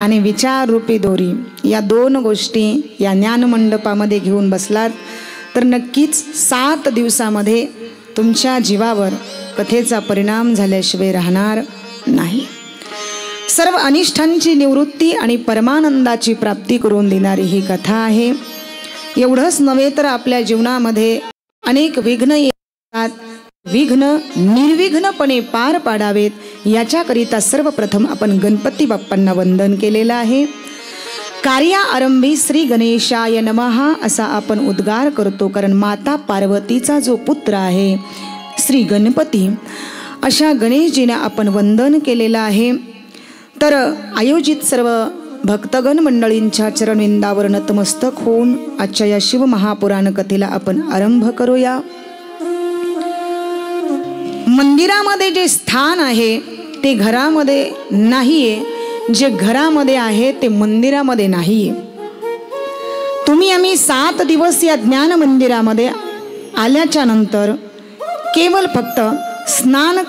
आणि विचार रूपी दोरी, या दोन गोष्टी या ज्ञानमंडपामध्ये घेऊन बसलात तर नक्कीच 7 दिवसामध्ये तुमच्या जीवावर कथेचा परिणाम झाल्याशिवाय राहणार नाही. सर्व अनिष्टांची निवृत्ती आणि परमानंदाची प्राप्ती करून देणारी ही कथा आहे. एवढंच नव्हे तर आपल्या जीवनामध्ये अनेक विघ्न येतात, विघ्न निर्विघ्नपणे पार पाडावेत याच्याकरिता सर्वप्रथम आपण गणपती बाप्पांना वंदन केलेलं आहे. कार्या आरंभी श्री गणेशाय नमः असा आपण उद्गार करतो, कारण माता पार्वतीचा जो पुत्र आहे श्री गणपती, अशा गणेशजीने आपण वंदन केलेलं आहे. तर आयोजित सर्व भक्तगण मंडळींच्या चरणविंदावर नतमस्तक होऊन आजच्या या शिवमहापुराण कथेला आपण आरंभ करूया. मंदिरामध्ये जे स्थान आहे ते घरामध्ये नाहीये, जे घरामध्ये आहे ते मंदिरामध्ये नाहीये. तुम्ही आम्ही 7 दिवस या ज्ञान मंदिरामध्ये आल्याच्या नंतर केवळ फक्त स्नान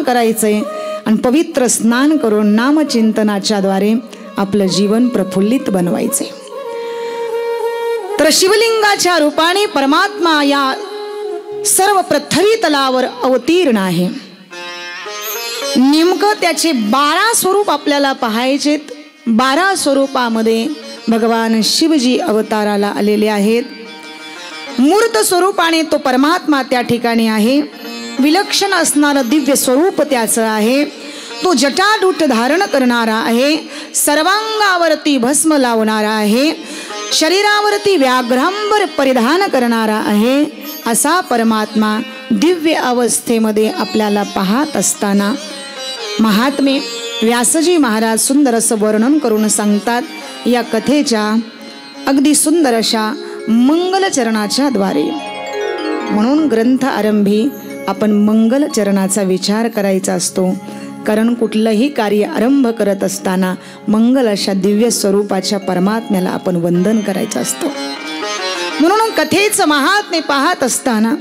करायचे आणि पवित्र स्नान करून नामचिंतनाच्या द्वारे आपलं जीवन प्रफुल्लित बनवायचे. तर शिवलिंगाच्या रूपाने परमात्मा या सर्व पृथ्वी तलावर अवतीर्ण आहे. नेमकं त्याचे 12 स्वरूप आपल्याला पाहायचेत. 12 स्वरूपामध्ये भगवान शिवजी अवताराला आलेले आहेत. मूर्त स्वरूपाने तो परमात्मा त्या ठिकाणी आहे. विलक्षण असणारं दिव्य स्वरूप त्याचं आहे. तो जटाजूट धारण करणारा आहे. सर्वांगावरती भस्म लावणारा आहे. शरीरावरती व्याघ्रांबर परिधान करणारा आहे. असा परमात्मा दिव्य अवस्थेमध्ये आपल्याला पाहत असताना महात्मे व्यासजी महाराज सुंदर असं वर्णन करून सांगतात. या कथेच्या अगदी सुंदर अशा मंगलचरणाच्या द्वारे, म्हणून ग्रंथ आरंभी आपण मंगलचरणाचा विचार करायचा असतो. कारण कुठलंही कार्य आरंभ करत असताना मंगल अशा दिव्य स्वरूपाच्या परमात्म्याला आपण वंदन करायचं असतं. म्हणून कथेचं महात्म्य पाहत असताना,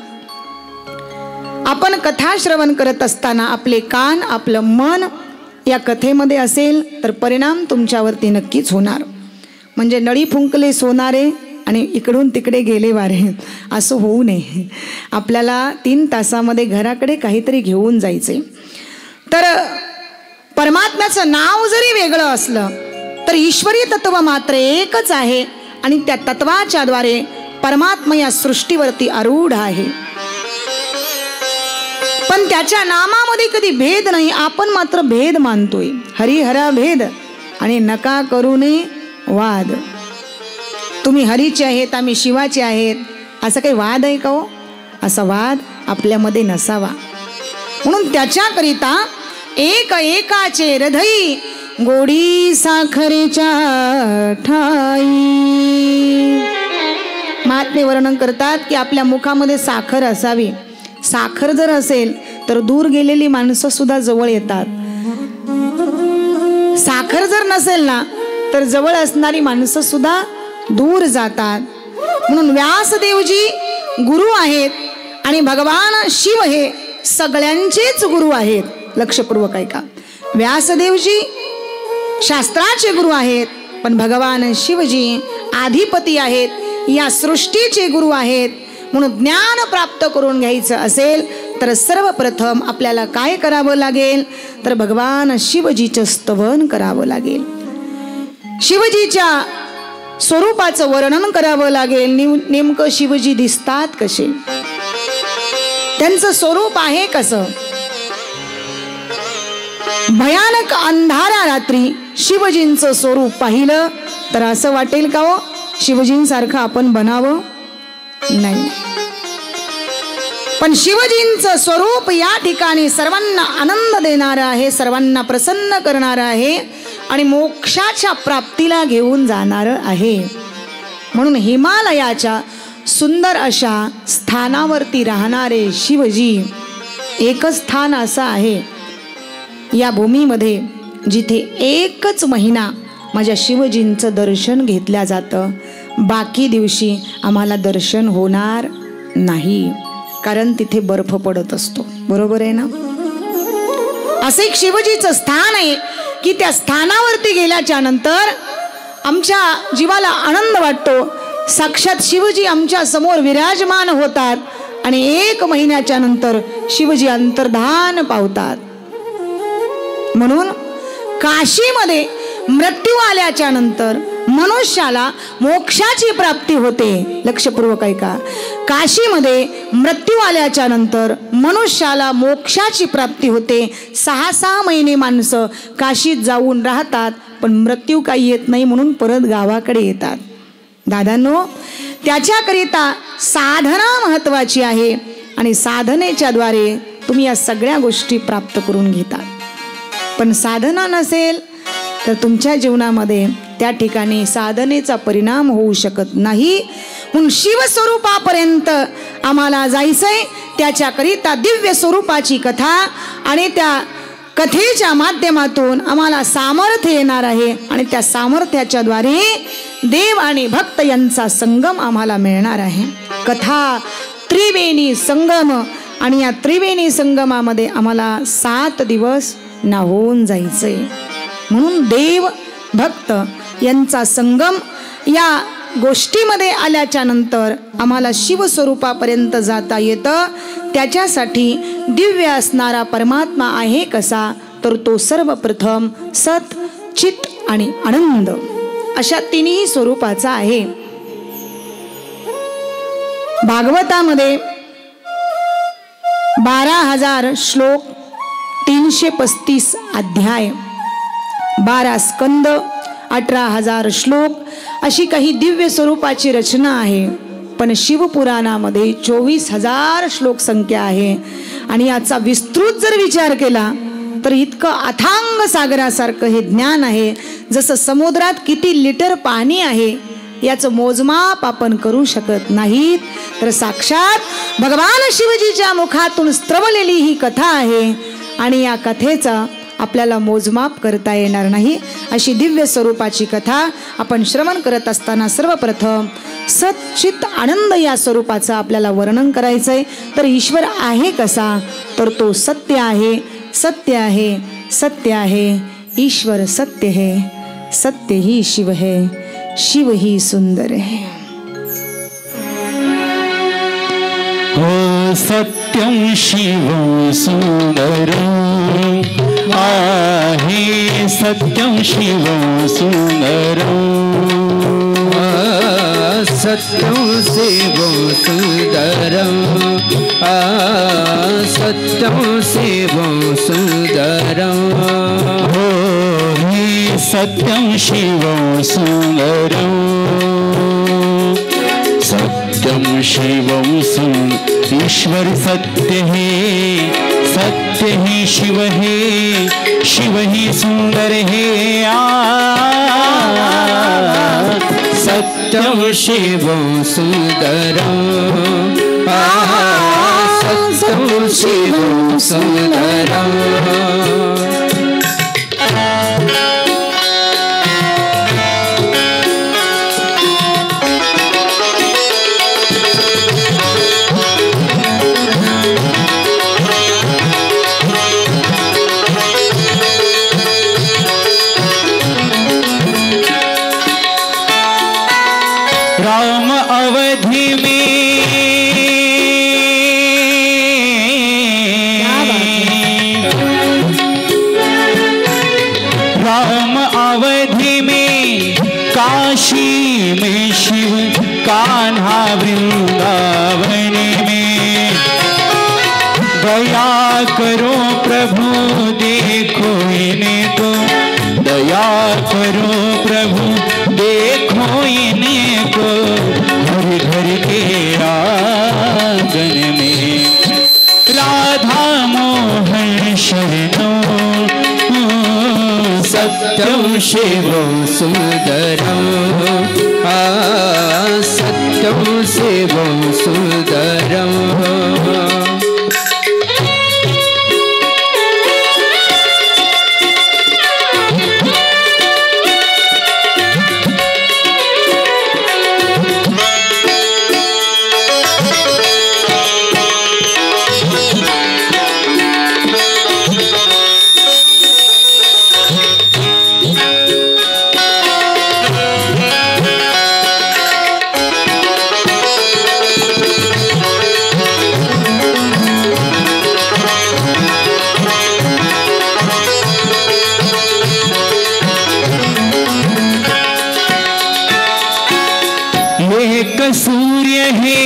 आपण कथा श्रवण करत असताना आपले कान, आपलं मन या कथेमध्ये असेल तर परिणाम तुमच्यावरती नक्कीच होणार. म्हणजे नळी फुंकले सोनारे आणि इकडून तिकडे गेले वारे असं होऊ नये. आपल्याला 3 तासामध्ये घराकडे काहीतरी घेऊन जायचे. तर परमात्म्याचं नाव जरी वेगळं असलं तर ईश्वरी तत्व मात्र एकच आहे आणि त्या तत्वाच्या द्वारे परमात्मा या सृष्टीवरती आरूढ आहे. पण त्याच्या नामामध्ये कधी भेद नाही. आपण मात्र भेद मानतोय. हरिहरा भेद आणि नका करू नये वाद. तुम्ही हरीचे आहेत, आम्ही शिवाचे आहेत, असं काही वाद आहे का हो? असा वाद आपल्यामध्ये नसावा. म्हणून त्याच्याकरिता एक एकाचे हृदयी गोडी साखरेच्या ठाई. महात्मे वर्णन करतात की आपल्या मुखामध्ये साखर असावी. साखर जर असेल तर दूर गेलेली माणसं सुद्धा जवळ येतात. साखर जर नसेल ना तर जवळ असणारी माणसं सुद्धा दूर जातात. म्हणून व्यासदेवजी गुरु आहेत आणि भगवान शिव हे सगळ्यांचेच गुरु आहेत. लक्षपूर्वक ऐका. व्यासदेवजी शास्त्राचे गुरु आहेत, पण भगवान शिवजी अधिपती आहेत, या सृष्टीचे गुरु आहेत. म्हणून ज्ञान प्राप्त करून घ्यायचं असेल तर सर्वप्रथम आपल्याला काय करावं लागेल तर भगवान शिवजीचं स्तवन करावं लागेल. शिवजीच्या स्वरूपाचं वर्णन करावं लागेल. नेमकं शिवजी दिसतात कसे, त्यांचं स्वरूप आहे कसं. भयानक अंधारा रात्री शिवजींचं स्वरूप पाहिलं तर असं वाटेल का हो शिवजींसारखं आपण बनावं? नाही. पण शिवजींचं स्वरूप या ठिकाणी सर्वांना आनंद देणारं आहे, सर्वांना प्रसन्न करणारं आहे आणि मोक्षाच्या प्राप्तीला घेऊन जाणारं आहे. म्हणून हिमालयाच्या सुंदर अशा स्थानावरती राहणारे शिवजी, एकच स्थान असं आहे या भूमीमध्ये जिथे एकच महिना माझ्या शिवजींचं दर्शन घेतल्या जातं. बाकी दिवशी आम्हाला दर्शन होणार नाही, कारण तिथे बर्फ पडत असतो. बरोबर आहे ना? असे एक शिवजीचं स्थान आहे की त्या स्थानावरती गेल्याच्या नंतर आमच्या जीवाला आनंद वाटतो. साक्षात शिवजी आमच्या समोर विराजमान होतात आणि 1 महिन्याच्या नंतर शिवजी अंतर्धान पावतात. म्हणून काशीमध्ये मृत्यू आल्याच्या नंतर मनुष्याला मोक्षाची प्राप्ती होते. लक्षपूर्वक ऐका. काशीमध्ये मृत्यू आल्याच्या नंतर मनुष्याला मोक्षाची प्राप्ती होते. 6-6 महिने माणसं काशीत जाऊन राहतात, पण मृत्यू काही येत नाही म्हणून परत गावाकडे येतात. दादांनो, त्याच्याकरिता साधना महत्वाची आहे आणि साधनेच्या द्वारे तुम्ही या सगळ्या गोष्टी प्राप्त करून घेतात. पण साधना नसेल तर तुमच्या जीवनामध्ये त्या ठिकाणी साधनेचा परिणाम होऊ शकत नाही. म्हणून शिवस्वरूपापर्यंत आम्हाला जायचंय. त्याच्याकरिता दिव्य स्वरूपाची कथा आणि त्या कथेच्या माध्यमातून आम्हाला सामर्थ्य येणार आहे आणि त्या सामर्थ्याच्या द्वारे देव आणि भक्त यांचा संगम आम्हाला मिळणार आहे. कथा त्रिवेणी संगम आणि या त्रिवेणी संगमामध्ये आम्हाला 7 दिवस नाहून जायचंय. म्हणून देव भक्त यांचा संगम या गोष्टीमध्ये आल्याच्या नंतर आम्हाला शिवस्वरूपापर्यंत जाता येतं. त्याच्यासाठी दिव्य असणारा परमात्मा आहे कसा, तर तो सर्वप्रथम सत, चित आणि आनंद अशा 3ही स्वरूपाचा आहे. भागवतामध्ये 12,000 श्लोक, 335 अध्याय, 12 स्कंद, 18,000 श्लोक अशी काही दिव्य स्वरूपाची रचना आहे. पण शिवपुराणामध्ये 24,000 श्लोक संख्या आहे. आणि याचा विस्तृत जर विचार केला तर इतकं अथांग सागरासारखं हे ज्ञान आहे. जसं समुद्रात किती लिटर पाणी आहे याचं मोजमाप आपण करू शकत नाहीत, तर साक्षात भगवान शिवजीच्या मुखातून स्त्रवलेली ही कथा आहे आणि या कथेचा आपल्याला मोजमाप करता येणार नाही. अशी दिव्य स्वरूपाची कथा आपण श्रवण करत असताना सर्वप्रथम सच्चित आनंद या स्वरूपाचं आपल्याला वर्णन करायचंय. तर ईश्वर आहे कसा, तर तो सत्य आहे, सत्य आहे, सत्य आहे. ईश्वर सत्य है, सत्य ही शिव है, शिव ही सुंदर है. हो सत्यम शिवं सुंदरं आहे, सत्यम शिवं सुंदरं, सत्यं शिवं सुंदरं, सत्यं शिवं सुंदरं. हो सत्यं शिवं सुंदरं, सत्यं शिवं सुंदरं. ईश्वर सत्य है, सत्य ही शिव है, शिव ही सुंदर है. सत्यं शिवं सुंदरं, सत्यं शिवं सुंदरं. राम अवधि में, राम अवधि में, काशी में शिव, कान्हा वृंदावन में. दया करो प्रभु देखो इनको, दया करो प्रभु देखो इनको. घर घर के आंगन में राधा मोहन शरणों. सत्यं शिवं सुंदरं, सत्यं शिवं सुंदरं. सूर्य है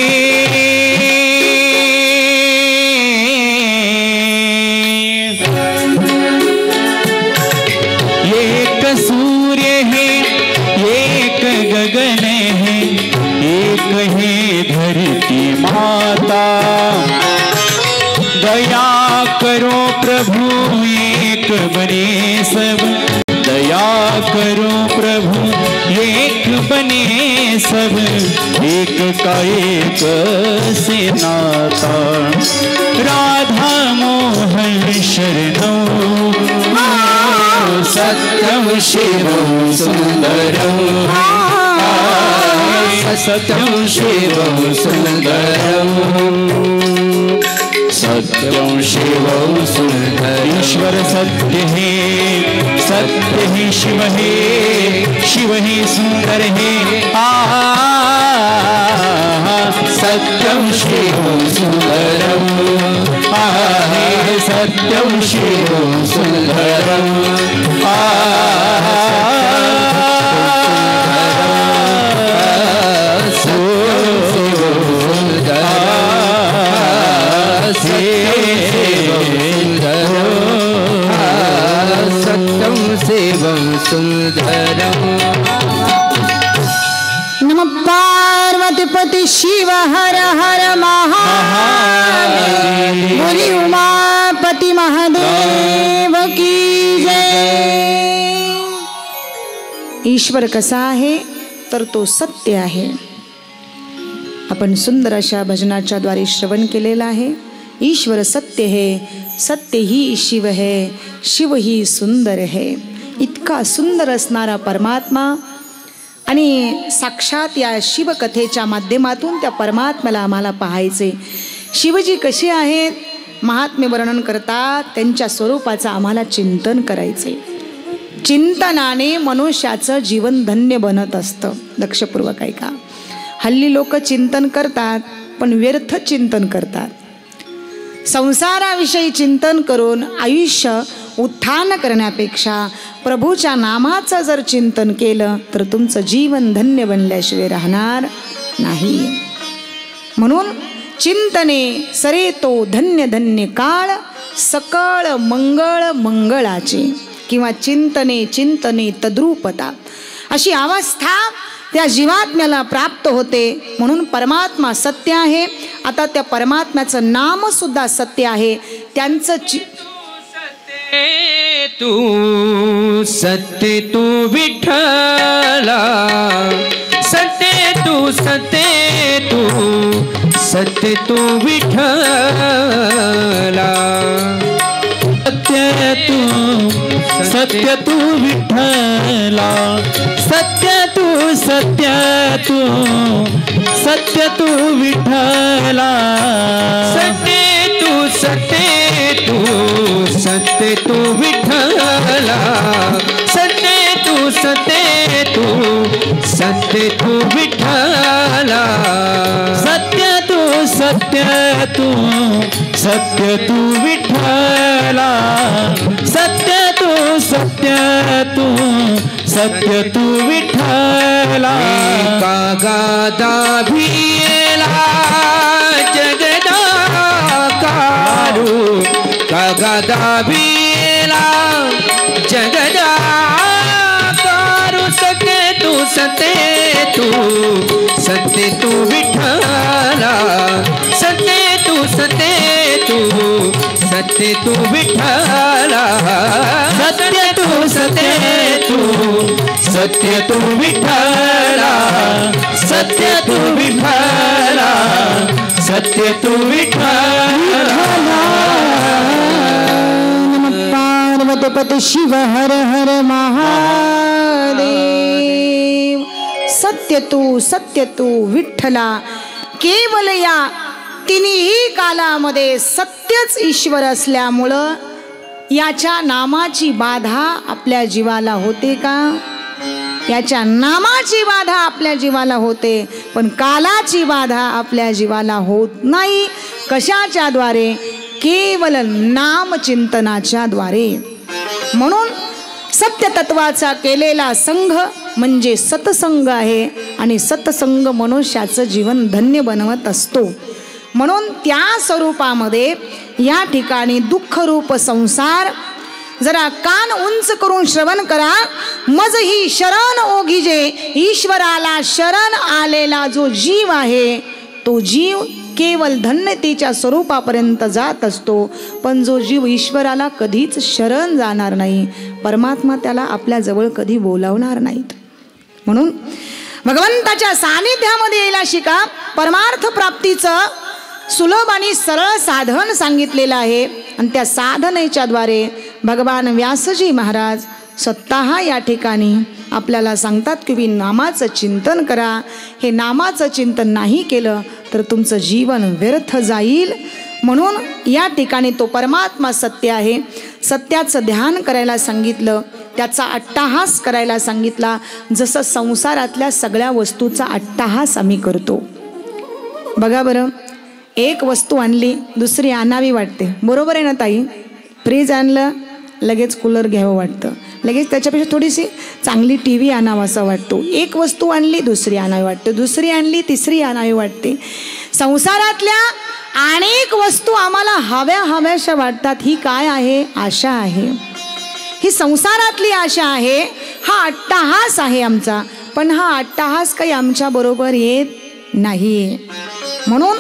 एक सूर्य है एक गगन है एक है धरती माता दया करो प्रभु एक बने सब दया करो प्रभु एक बने सब एक का एक से नाता राधा मोहन शरणं सत्यं शिवं सुंदरं सत्यं शिवं सुंदरं सत्यं शिवं सुंदरं ईश्वर सत्य है शिव है शिव ही सुंदर है सत्यं शिवं सुंदरं सत्यं शिवं सुंदरं सत्यं शिवं सुंदरं नमः पार्वतीपति शिव हर हर महादेव बोली उमापति महादेव की जय। ईश्वर कसा आहे तर तो सत्य आहे। आपण सुंदर अशा भजनाच्या द्वारे श्रवण केलेला आहे। ईश्वर सत्य है सत्य ही शिव है शिव ही सुंदर है। इतका सुंदर असणारा परमात्मा आणि साक्षात या शिवकथेच्या माध्यमातून त्या परमात्म्याला आम्हाला पाहायचे। शिवजी कसे आहेत महात्म्य वर्णन करतात, त्यांच्या स्वरूपाचं आम्हाला चिंतन करायचे। चिंतनाने मनुष्याचं जीवन धन्य बनत असतं। लक्षपूर्वक ऐका। हल्ली लोक चिंतन करतात पण व्यर्थ चिंतन करतात। संसाराविषयी चिंतन करून आयुष्य उत्थान करण्यापेक्षा प्रभूच्या नामाचं जर चिंतन केलं तर तुमचं जीवन धन्य बनल्याशिवाय राहणार नाही। म्हणून चिंतने सरे तो धन्य धन्य काळ सकळ मंगळ मंगळाचे किंवा चिंतने चिंतने तद्रूपता अशी अवस्था त्या जीवात्म्याला प्राप्त होते। म्हणून परमात्मा सत्य आहे। आता त्या परमात्म्याचं नाम सुद्धा सत्य आहे। त्यांचं सत्य तू विठ्ठला सत्य तू विठ्ठला सत्य तू विठ्ठला सत्य तू विठ्ठला सत्य तू विठ्ठला सत्य तू विठ्ठला सत्य तू विठ्ठला सत्य तू विठ्ठला कागदा भियला जगदाकारू कागदा भियला जगदाकारू सत्य तू विठ्ठला सत्य तू विठ्ठला सत्य तू विठ्ठला सत्य तू विठ्ठला नमः पार्वतीपति शिव हर हर महादेव। सत्य तू विठ्ठला केवल या तिन्ही कालामध्ये सत्यच ईश्वर असल्यामुळं याच्या नामाची बाधा आपल्या जीवाला होते का? याच्या नामाची बाधा आपल्या जीवाला होते पण कालाची बाधा आपल्या जीवाला होत नाही। कशाच्या द्वारे? केवल नामचिंतनाच्या द्वारे। म्हणून सत्य तत्वाचा केलेला संघ म्हणजे सत्संग आहे आणि सत्संग मनुष्याचं जीवन धन्य बनवत असतो. म्हणून त्या स्वरूपामध्ये या ठिकाणी दुःखरूप संसार जरा कान उंच करून श्रवण करा. मज ही शरण ओघिजे, ईश्वराला शरण आलेला जो जीव आहे तो जीव केवळ धन्यतेच्या स्वरूपापर्यंत जात असतो. पण जो जीव ईश्वराला कधीच शरण जाणार नाही, परमात्मा त्याला आपल्या जवळ कधी बोलावणार नाहीत. म्हणून भगवंताच्या सानिध्यामध्ये यायला शिका. परमार्थ प्राप्तीचं सुलभ आणि सरळ साधन सांगितलेलं आहे आणि त्या साधनेच्या द्वारे भगवान व्यासजी महाराज स्वतः या ठिकाणी आपल्याला सांगतात की नामाचं चिंतन करा. हे नामाचं चिंतन नाही केलं तर तुमचं जीवन व्यर्थ जाईल. म्हणून या ठिकाणी तो परमात्मा सत्य आहे, सत्याचं ध्यान करायला सांगितलं, त्याचा अट्टाहास करायला सांगितला. जसं संसारातल्या सगळ्या वस्तूचा अट्टाहास आम्ही करतो. बघा बरं, एक वस्तू आणली दुसरी आणावी वाटते, बरोबर आहे ना ताई? फ्रीज आणलं लगेच कूलर घ्यावं वाटतं, लगेच त्याच्यापेक्षा थोडीशी चांगली टी व्ही आणावा असं वाटतो. एक वस्तू आणली दुसरी आणावी वाटते, दुसरी आणली तिसरी आणावी वाटते. संसारातल्या अनेक वस्तू आम्हाला हव्याशा वाटतात. ही काय आहे? आशा आहे. ही संसारातली आशा आहे, हा अट्टाहास आहे आमचा. पण हा अट्टाहास काही आमच्या बरोबर येत नाही. म्हणून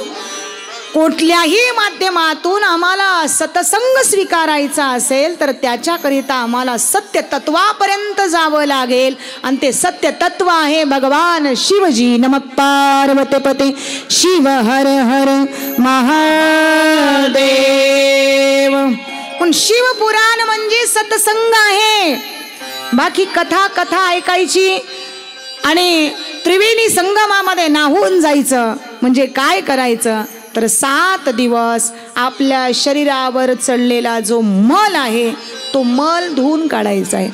कुठल्याही माध्यमातून आम्हाला सत्संग स्वीकारायचा असेल तर त्याच्याकरिता आम्हाला सत्य तत्वापर्यंत जावं लागेल आणि ते सत्य तत्व आहे भगवान शिवजी. नमः पार्वतीपते शिव हर हर महादेव. पण शिवपुराण म्हणजे सत्संग आहे. बाकी कथा ऐकायची आणि त्रिवेणी संगमामध्ये नाहून जायचं म्हणजे काय करायचं तर 7 दिवस आपल्या शरीरावर चढलेला जो मल आहे तो मल धुवून काढायचा आहे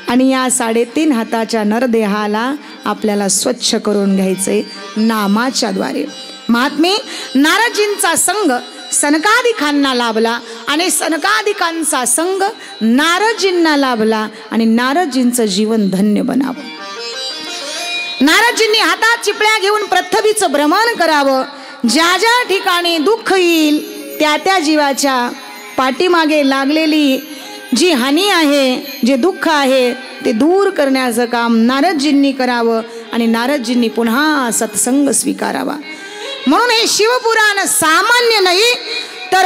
आणि या 3.5 हाताच्या नरदेहाला आपल्याला स्वच्छ करून घ्यायचे नामाच्या द्वारे. महात्मे नारदजींचा संग सनकादिकांना लाभला आणि सनकादिकांचा संग नारदजींना लाभला आणि नारदजींचं जीवन धन्य बनावं. नारदजींनी हातात चिपळ्या घेऊन पृथ्वीचं भ्रमण करावं. ज्या ज्या ठिकाणी दुःख येईल त्या जीवाच्या पाठीमागे लागलेली जी हानी आहे, जे दुःख आहे ते दूर करण्याचं काम नारदजींनी करावं आणि नारदजींनी पुन्हा सत्संग स्वीकारावा. म्हणून हे शिवपुराण सामान्य नाही तर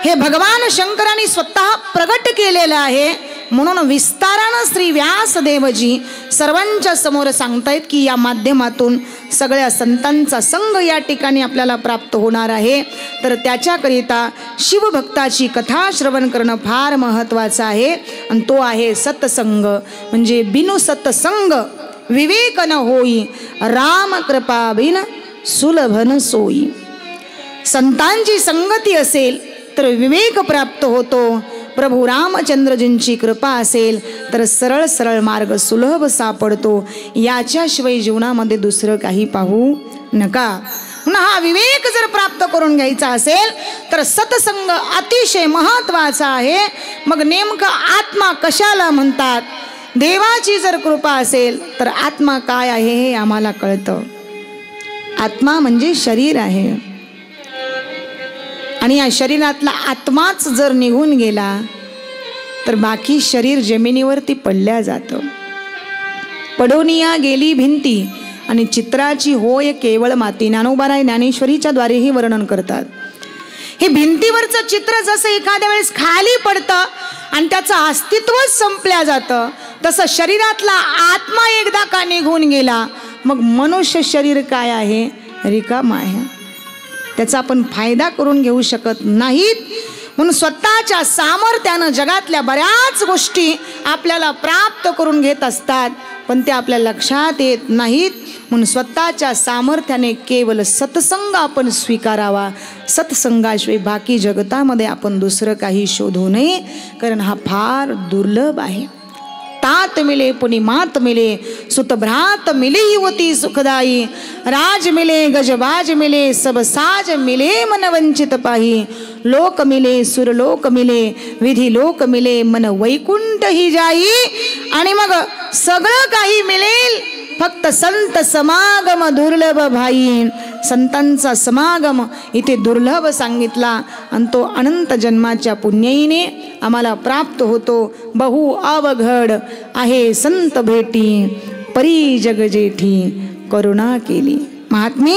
हे भगवान शंकरांनी स्वतः प्रगट केलेलं आहे. म्हणून विस्तारानं श्री व्यासदेवजी सर्वांच्या समोर सांगतायत की या माध्यमातून सगळ्या संतांचा संघ या ठिकाणी आपल्याला प्राप्त होणार आहे. तर त्याच्याकरिता शिवभक्ताची कथा श्रवण करणं फार महत्त्वाचं आहे आणि तो आहे सत्संग. म्हणजे बिनु सत्संग विवेक न होई, राम कृपा बिन सुलभन सोई. संतांची संगती असेल तर विवेक प्राप्त होतो. प्रभू रामचंद्रजींची कृपा असेल तर सरळ सरळ मार्ग सुलभ सापडतो. याच्याशिवाय जीवनामध्ये दुसरं काही पाहू नका. हा विवेक जर प्राप्त करून घ्यायचा असेल तर सत्संग अतिशय महत्त्वाचा आहे. मग नेमकं आत्मा कशाला म्हणतात? देवाची जर कृपा असेल तर आत्मा काय आहे हे आम्हाला कळतं. आत्मा म्हणजे शरीर आहे आणि या शरीरातला आत्माच जर निघून गेला तर बाकी शरीर जमिनीवरती पडल्या जातं. पडोनिया गेली भिंती आणि चित्राची होय केवळ माती. ज्ञानोबाराय ज्ञानेश्वरीच्या द्वारे हे वर्णन करतात. हे भिंतीवरचं चित्र जसं एखाद्या वेळेस खाली पडतं आणि त्याचं अस्तित्वच संपल्या जातं, तसं शरीरातला आत्मा एकदा का निघून गेला मग मनुष्य शरीर काय आहे? रिकाम आहे. त्याचा आपण फायदा करून घेऊ शकत नाहीत. म्हणून स्वतःच्या सामर्थ्यानं जगातल्या बऱ्याच गोष्टी आपल्याला प्राप्त करून घेत असतात पण ते आपल्या लक्षात येत नाहीत. म्हणून स्वतःच्या सामर्थ्याने केवळ सत्संग आपण स्वीकारावा. सत्संगाशिवाय बाकी जगतामध्ये आपण दुसरं काही शोधू नये, कारण हा फार दुर्लभ आहे. तात मिले पुनि मात मिले, सुत भ्रात मिले युवती सुखदाई, राज मिले गजबाज मिले, सब साज मिले मन वंचित पाही, लोक मिले सुरलोक मिले विधी लोक मिले मन वैकुंठ ही जाई आणि मग सगळं काही मिळेल फक्त संत समागम दुर्लभ भाई. संतांचा समागम इथे दुर्लभ सांगितला आणि तो अनंत जन्माच्या पुण्यईने आम्हाला प्राप्त होतो. बहु अवघड आहे संत भेटी परी जग जेठी करुणा केली. महात्मे,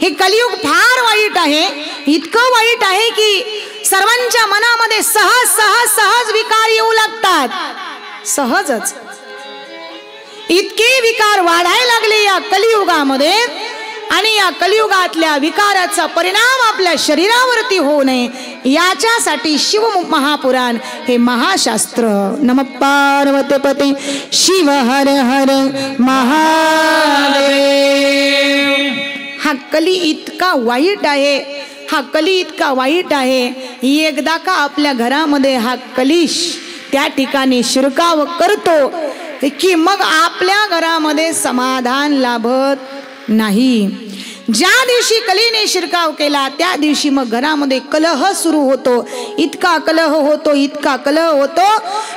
हे कलियुग फार वाईट आहे. इतकं वाईट आहे की सर्वांच्या मनामध्ये सहज सहज सहज विकार येऊ लागतात. सहजच इतके विकार वाढायला लागले या कलियुगामध्ये आणि या कलियुगातल्या विकाराचा परिणाम आपल्या शरीरावरती होऊ नये याच्यासाठी शिव महापुराण हे महाशास्त्र. नमः पार्वती पते शिव हर हर महादेव. हा कली इतका वाईट आहे, हा कली इतका वाईट आहे. एकदा का आपल्या घरामध्ये हा कलिश त्या ठिकाणी शिरकाव करतो की मग आपल्या घरामध्ये समाधान लाभत नाही. ज्या दिवशी कलीने शिरकाव केला त्या दिवशी मग घरामध्ये कलह सुरू होतो. इतका कलह होतो, इतका कलह होतो,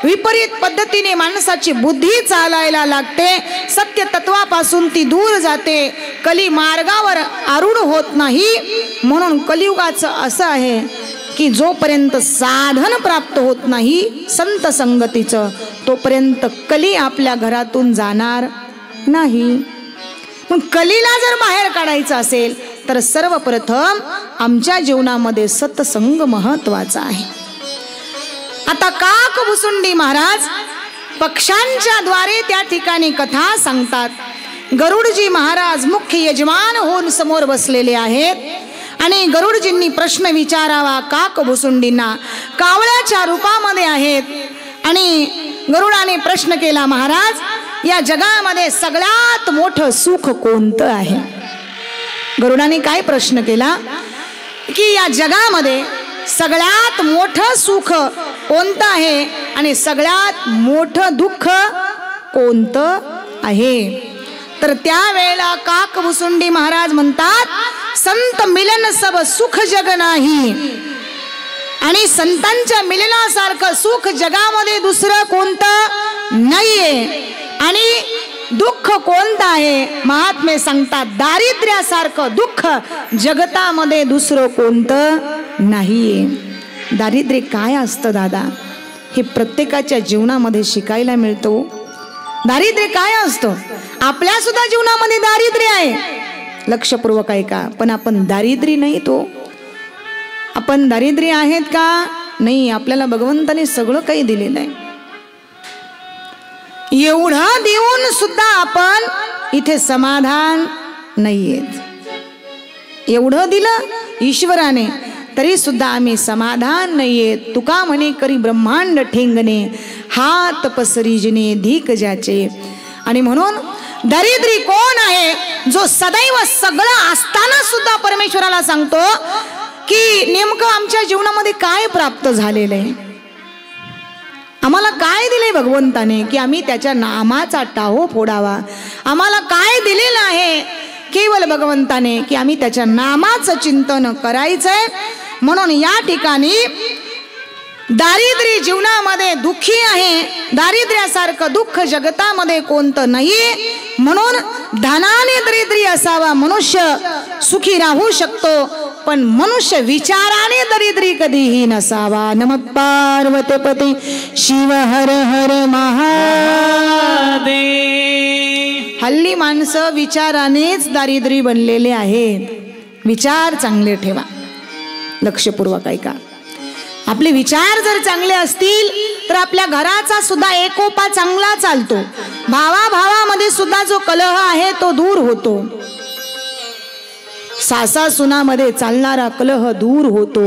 विपरीत पद्धतीने माणसाची बुद्धी चालायला लागते. सत्य तत्वापासून ती दूर जाते, कली मार्गावर आरूढ होत नाही. म्हणून कलियुगाचं असं आहे की जोपर्यंत साधन प्राप्त होत नाही संत संगतीचं तोपर्यंत कली आपल्या घरातून जाणार नाही. पण कलीला जर बाहेर काढायचं असेल तर सर्वप्रथम आमच्या जीवनामध्ये सत्संग महत्वाचा आहे. आता काकभुसुंडी महाराज पक्षांच्या द्वारे त्या ठिकाणी कथा सांगतात. गरुडजी महाराज मुख्य यजमान होऊन समोर बसलेले आहेत आणि गरुडजींनी प्रश्न विचारावा काकभुसुंडींना. कावळ्याच्या रूपामध्ये आहेत आणि गरुडाने प्रश्न केला, महाराज या जगामध्ये सगळ्यात मोठं सुख कोणतं आहे? गरुडाने काय प्रश्न केला की या जगामध्ये सगळ्यात मोठं सुख कोणतं आहे आणि सगळ्यात मोठं दुःख कोणतं आहे? तर त्यावेळेला काकभुसुंडी महाराज म्हणतात, संत मिलन सब सुख जग नाही. आणि संतांच्या मिलनासारखं सुख जगामध्ये दुसरं कोणतं नाहीये. आणि दुःख कोणतं आहे? महात्मे सांगतात, दारिद्र्यासारखं दुःख जगतामध्ये दुसरं कोणतं नाहीये. दारिद्र्य काय असतं दादा? हे प्रत्येकाच्या जीवनामध्ये शिकायला मिळतो. दारिद्र्य काय असतं? आपल्या सुद्धा जीवनामध्ये दारिद्र्य आहे, लक्षपूर्वक ऐका. पण आपण दारिद्र्य नाही, तो आपण दारिद्र्य आहेत का? नाही. आपल्याला भगवंताने सगळं काही दिलेलं आहे. एवढं देऊन सुद्धा आपण इथे समाधान नाहीयेत. एवढं दिलं ईश्वराने तरी सुद्धा आम्ही समाधान नाहीयेत. तुका म्हणे करी ब्रह्मांड ठेंगणे हात पसरीजने धीक ज्याचे. आणि म्हणून दारिद्र्य कोण आहे? जो सदैव सगळं असताना सुद्धा परमेश्वराला सांगतो की नेमकं आमच्या जीवनामध्ये काय प्राप्त झालेलं आहे, आम्हाला काय दिले भगवंताने की आम्ही त्याच्या नामाचा टाहो फोडावा. आम्हाला काय दिलेलं आहे केवळ भगवंताने की आम्ही त्याच्या नामाचं चिंतन करायचंय. म्हणून या ठिकाणी दारिद्र्य जीवनामध्ये दुःखी आहे. दारिद्र्यासारखं दुःख जगतामध्ये कोणतं नाही. म्हणून धनाने दारिद्र्य असावा मनुष्य सुखी राहू शकतो, पण मनुष्य विचाराने दारिद्र्य कधीही नसावा. नमः पार्वती पते शिव हर हर महादेव. हल्ली माणसं विचारानेच दारिद्र्य बनलेले आहेत. विचार चांगले ठेवा, लक्षपूर्वक ऐका. आपले विचार जर चांगले असतील तर आपल्या घराचा सुद्धा एकोपा चांगला चालतो. भावाभावामध्ये सुद्धा जो कलह आहे तो दूर होतो. सासा सुनामध्ये चालणारा कलह दूर होतो.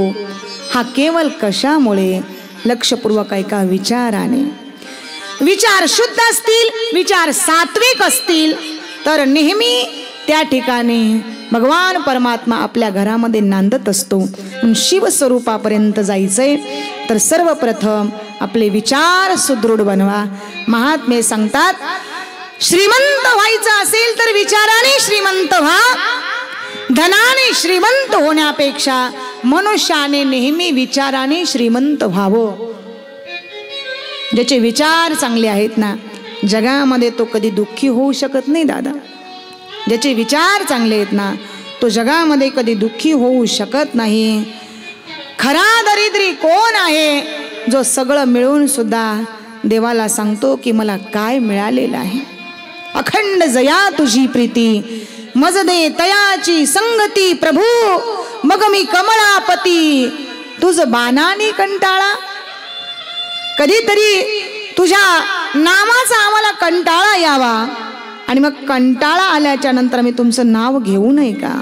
हा केवळ कशामुळे? लक्षपूर्वक ऐका, विचाराने. विचार शुद्ध असतील, विचार सात्विक असतील तर नेहमी त्या ठिकाणी भगवान परमात्मा आपल्या घरामध्ये नांदत असतो. शिव स्वरूपापर्यंत जायचंय तर सर्वप्रथम आपले विचार सुदृढ बनवा. महात्मे सांगतात, श्रीमंत व्हायचं असेल तर विचाराने श्रीमंत व्हा. धनाने श्रीमंत होण्यापेक्षा मनुष्याने नेहमी विचाराने श्रीमंत व्हावं. ज्याचे विचार चांगले आहेत ना, जगामध्ये तो कधी दुःखी होऊ शकत नाही दादा. ज्याचे विचार चांगले आहेत ना, तो जगामध्ये कधी दुःखी होऊ शकत नाही. खरा दरिद्री कोण आहे? जो सगळं मिळून सुद्धा देवाला सांगतो की मला काय मिळालेलं आहे. अखंड जया तुझी प्रीती, मज दे तयाची संगती प्रभू, मग मी कमळापती तुझ बाणाने कंटाळा. कधीतरी तुझ्या नामाचा आम्हाला कंटाळा यावा आणि मग कंटाळा आल्याच्या नंतर मी तुमचं नाव घेऊ नये का?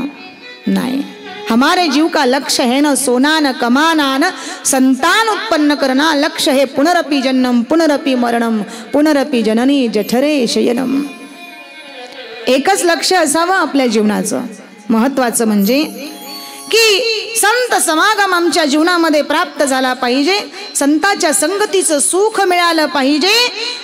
नाही. हमारे जीव का लक्ष्य है न सोना न कमाना न संतान उत्पन्न करना, लक्ष्य है पुनरपि जन्म पुनरपि मरणम पुनरपि जननी जठरे शयनम. एकच लक्ष्य असावं आपल्या जीवनाचं. महत्वाचं म्हणजे की संत समागम आमच्या जीवनामध्ये प्राप्त झाला पाहिजे, संताच्या संगतीचं सुख मिळालं पाहिजे.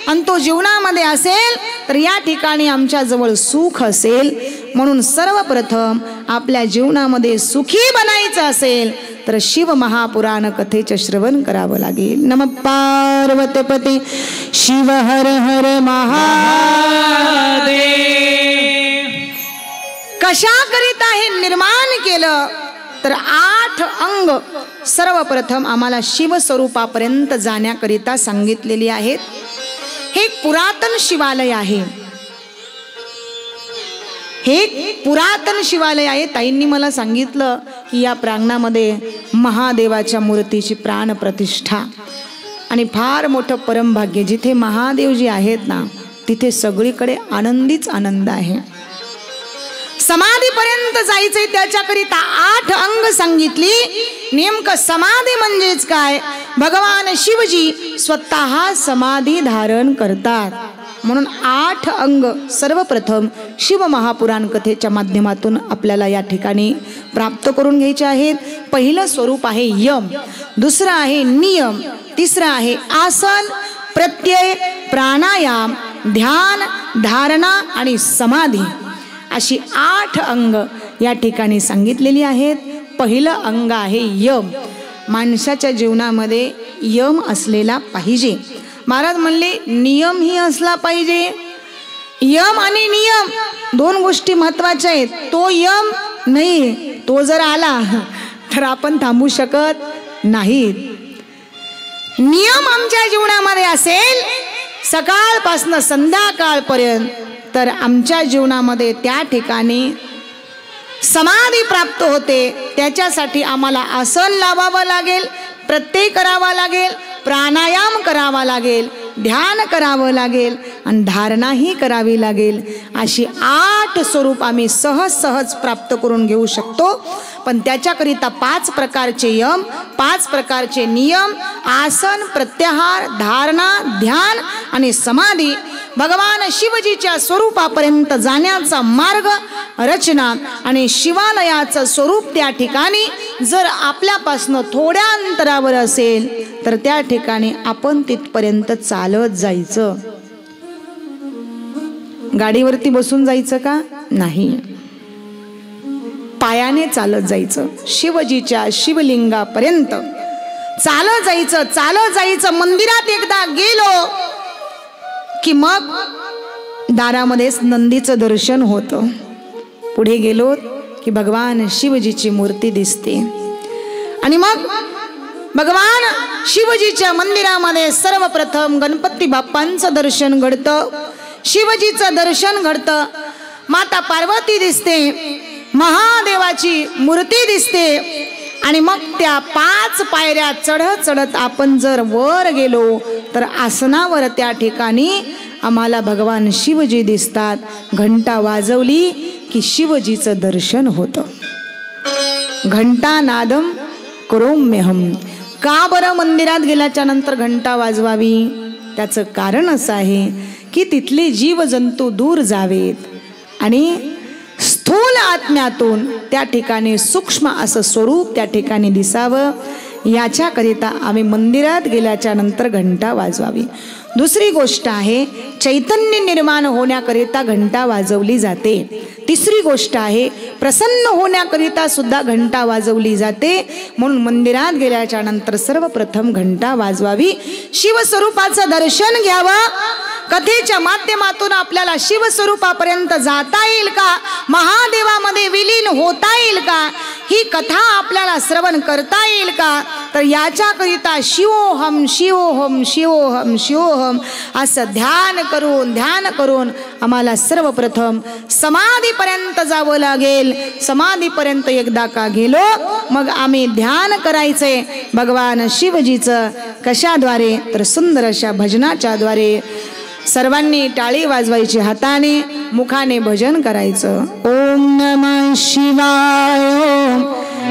आणि तो जीवनामध्ये असेल तर या ठिकाणी आमच्या जवळ सुख असेल. म्हणून सर्वप्रथम आपल्या जीवनामध्ये सुखी बनायचं असेल तर शिव महापुराण कथेचे श्रवण करावं लागेल. नम पार्वतीपती शिव हर हर महादेव. कशाकरिता हे निर्माण केलं तर 8 अंग सर्वप्रथम आम्हाला शिवस्वरूपापर्यंत जाण्याकरिता सांगितलेली आहेत. हे पुरातन शिवालय आहे. हे पुरातन शिवालय आहे. ताईंनी मला सांगितलं की या प्रांगणामध्ये महादेवाच्या मूर्तीची प्राण प्रतिष्ठा आणि फार मोठं परमभाग्य. जिथे महादेवजी आहेत ना तिथे सगळीकडे आनंदीच आनंद आहे. समाधीपर्यंत जायचंय त्याच्याकरिता 8 अंग सांगितली. नेमकं समाधी म्हणजेच काय? भगवान शिवजी स्वतः समाधी धारण करतात. म्हणून 8 अंग सर्वप्रथम शिव महापुराण कथेच्या माध्यमातून आपल्याला या ठिकाणी प्राप्त करून घ्यायचे आहेत. पहिलं स्वरूप आहे यम, दुसरं आहे नियम, तिसरं आहे आसन, प्रत्यय, प्राणायाम, ध्यान, धारणा आणि समाधी. अशी 8 अंग या ठिकाणी सांगितलेली आहेत. पहिलं अंग आहे यम. माणसाच्या जीवनामध्ये यम असलेला पाहिजे. महाराज म्हणले नियमही असला पाहिजे. यम आणि नियम 2 गोष्टी महत्वाच्या आहेत. तो यम नाही, तो जर आला तर आपण थांबू शकत नाही. नियम आमच्या जीवनामध्ये असेल सकाळपासून संध्याकाळपर्यंत तर आमच्या जीवनामध्ये त्या ठिकाणी समाधी प्राप्त होते. त्याच्यासाठी आम्हाला आसन लावावं लागेल, प्रत्यय करावा लागेल, प्राणायाम करावा लागेल, ध्यान करावं लागेल आणि धारणाही करावी लागेल. अशी 8 स्वरूप आम्ही सहज प्राप्त करून घेऊ शकतो. पण त्याच्याकरिता 5 प्रकारचे यम, 5 प्रकारचे नियम, आसन, प्रत्याहार, धारणा, ध्यान आणि समाधी, भगवान शिवजीच्या स्वरूपापर्यंत जाण्याचा मार्ग, रचना आणि शिवालयाचं स्वरूप त्या ठिकाणी जर आपल्यापासून थोड्या अंतरावर असेल तर त्या ठिकाणी आपण तिथपर्यंत चालत जायचं. गाडीवरती बसून जायचं का? नाही, पायाने चालत जायचं. शिवजीच्या शिवलिंगापर्यंत चालत जायचं, चालत जायचं. मंदिरात एकदा गेलो की मग दारामध्येच नंदीचं दर्शन होतं. पुढे गेलो की भगवान शिवजीची मूर्ती दिसते आणि मग भगवान शिवजीच्या मंदिरामध्ये सर्वप्रथम गणपती बाप्पांचं दर्शन घडतं, शिवजीचं दर्शन घडतं, माता पार्वती दिसते, महादेवाची मूर्ती दिसते आणि मग त्या 5 पायऱ्या चढत चढत आपण जर वर गेलो तर आसनावर त्या ठिकाणी आम्हाला भगवान शिवजी दिसतात. घंटा वाजवली की शिवजीचं दर्शन होतं. घंटा नादम करोम्यहम. का बरं मंदिरात गेल्याच्या नंतर घंटा वाजवावी? त्याचं कारण असं आहे की तिथले जीवजंतू दूर जावेत आणि स्थूल आत्म्यातून त्या ठिकाणी सूक्ष्म असं स्वरूप त्या ठिकाणी दिसावं. याच्याकरिता आम्ही मंदिरात गेल्याच्या नंतर घंटा वाजवावी. दुसरी गोष्ट आहे चैतन्य निर्माण होण्याकरिता घंटा वाजवली जाते. तिसरी गोष्ट आहे प्रसन्न होण्याकरिता सुद्धा घंटा वाजवली जाते. म्हणून मंदिरात गेल्याच्या नंतर सर्वप्रथम घंटा वाजवावी, शिवस्वरूपाचं दर्शन घ्यावं. कथेच्या माध्यमातून आपल्याला शिवस्वरूपापर्यंत जाता येईल का, महादेवामध्ये विलीन होता येईल का, ही कथा आपल्याला श्रवण करता येईल का, तर याच्याकरिता शिवोहम शिवोहम शिवोहम शिवोहम असं ध्यान करून आम्हाला सर्वप्रथम समाधीपर्यंत जावं लागेल. समाधीपर्यंत एकदा का गेलो मग आम्ही ध्यान करायचे भगवान शिवजीचं. कशाद्वारे, तर सुंदर अशा भजनाच्या द्वारे. सर्वांनी टाळी वाजवायची, हाताने मुखाने भजन करायचं. ओम नमः शिवाय, ओम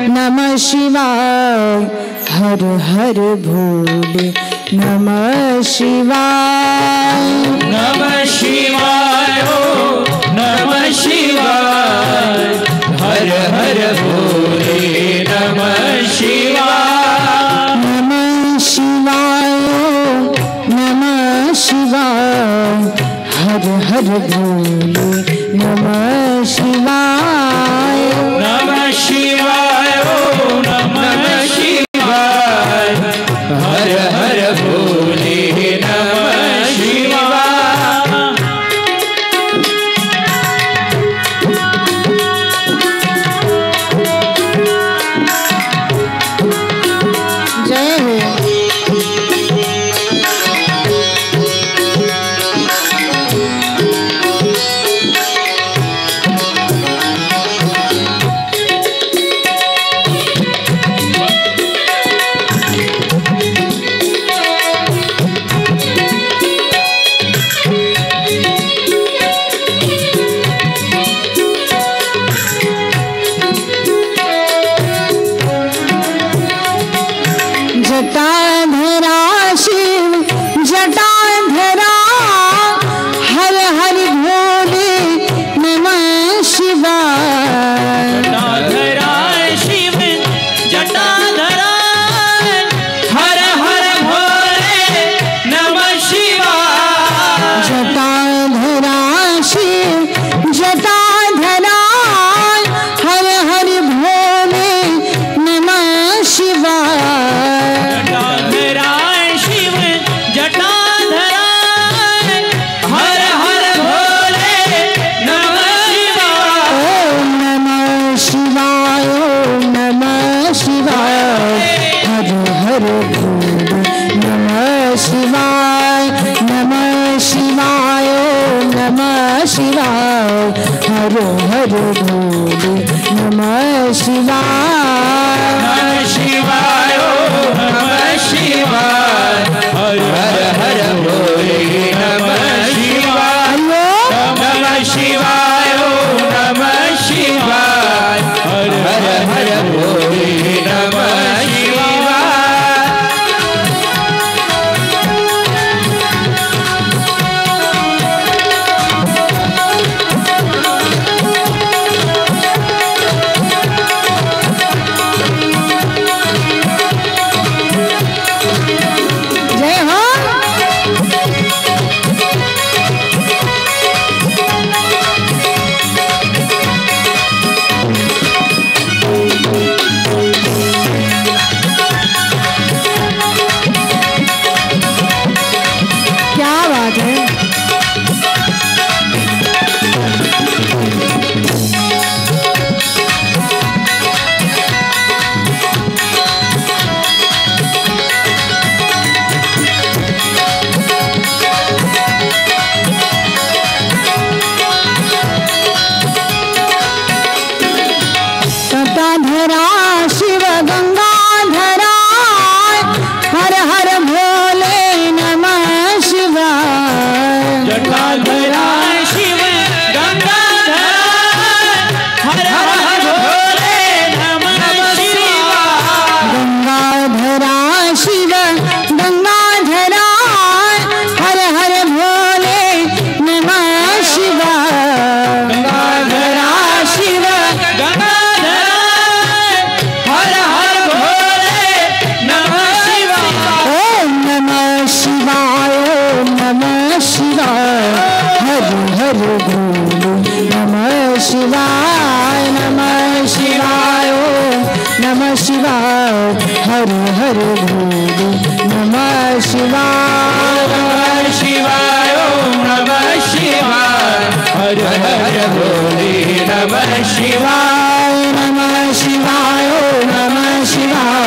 नमः शिवाय, हर हर भोले नमः शिवाय, नमः शिवाय, ओम नमः शिवाय, हर हर भोले नमः शिवाय, नमः शिवाय, ओम नमः शिवाय, हर हर भोले नमः शिवाय, नमः शिवाय, ओम नमः शिवाय, हर हर भोले नमः शिवाय. जय हो. जटाधरा शिव जटाधरा, हर हर भोले नमः शिवाय, जटाधरा शिव जटाधरा, हर हर भोले नमः शिवाय, जटाधरा शिव जटाधरा, हर हर भोले नमः शिवाय, जटाधरा शिव जटाधरा, हर हर भोले नमः शिवाय. ओम नमः शिवाय, ओम नमः शिवाय, हर हर भोले नमः शिवाय, नमः शिवाय, ओम नमः शिवाय, हर हर भोले नमः शिवाय, नमः शिवाय, ओम नमः शिवाय, हर हर भोले नमः शिवाय, नमः शिवाय, ओम नमः शिवाय, हर हर भोले नमः शिवाय. जय हो. नमः शिवाय नमः शिवाय नमः शिवाय हर हर भोले नमः शिवाय नमः शिवाय नमः शिवाय हर हर भोले नमः शिवाय नमः शिवाय नमः शिवाय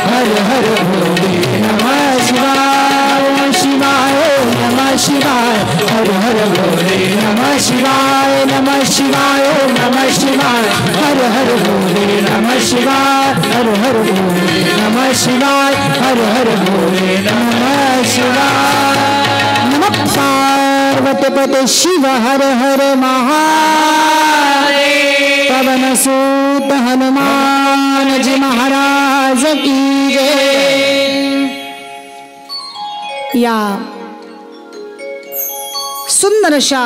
हर हर भोले नमः शिवाय शिवाय नमः शिवाय हर हर भोले नमः शिवाय नमः शिवाय नमः शिवाय हर हर भोले नमः शिवाय हर हर भोले नमः शिवाय हर हर भोले नमः शिवाय नमः पार्वती पते शिव हर हर महादेव पवन सूत हनुमान जी महाराज की जय। या सुंदरशा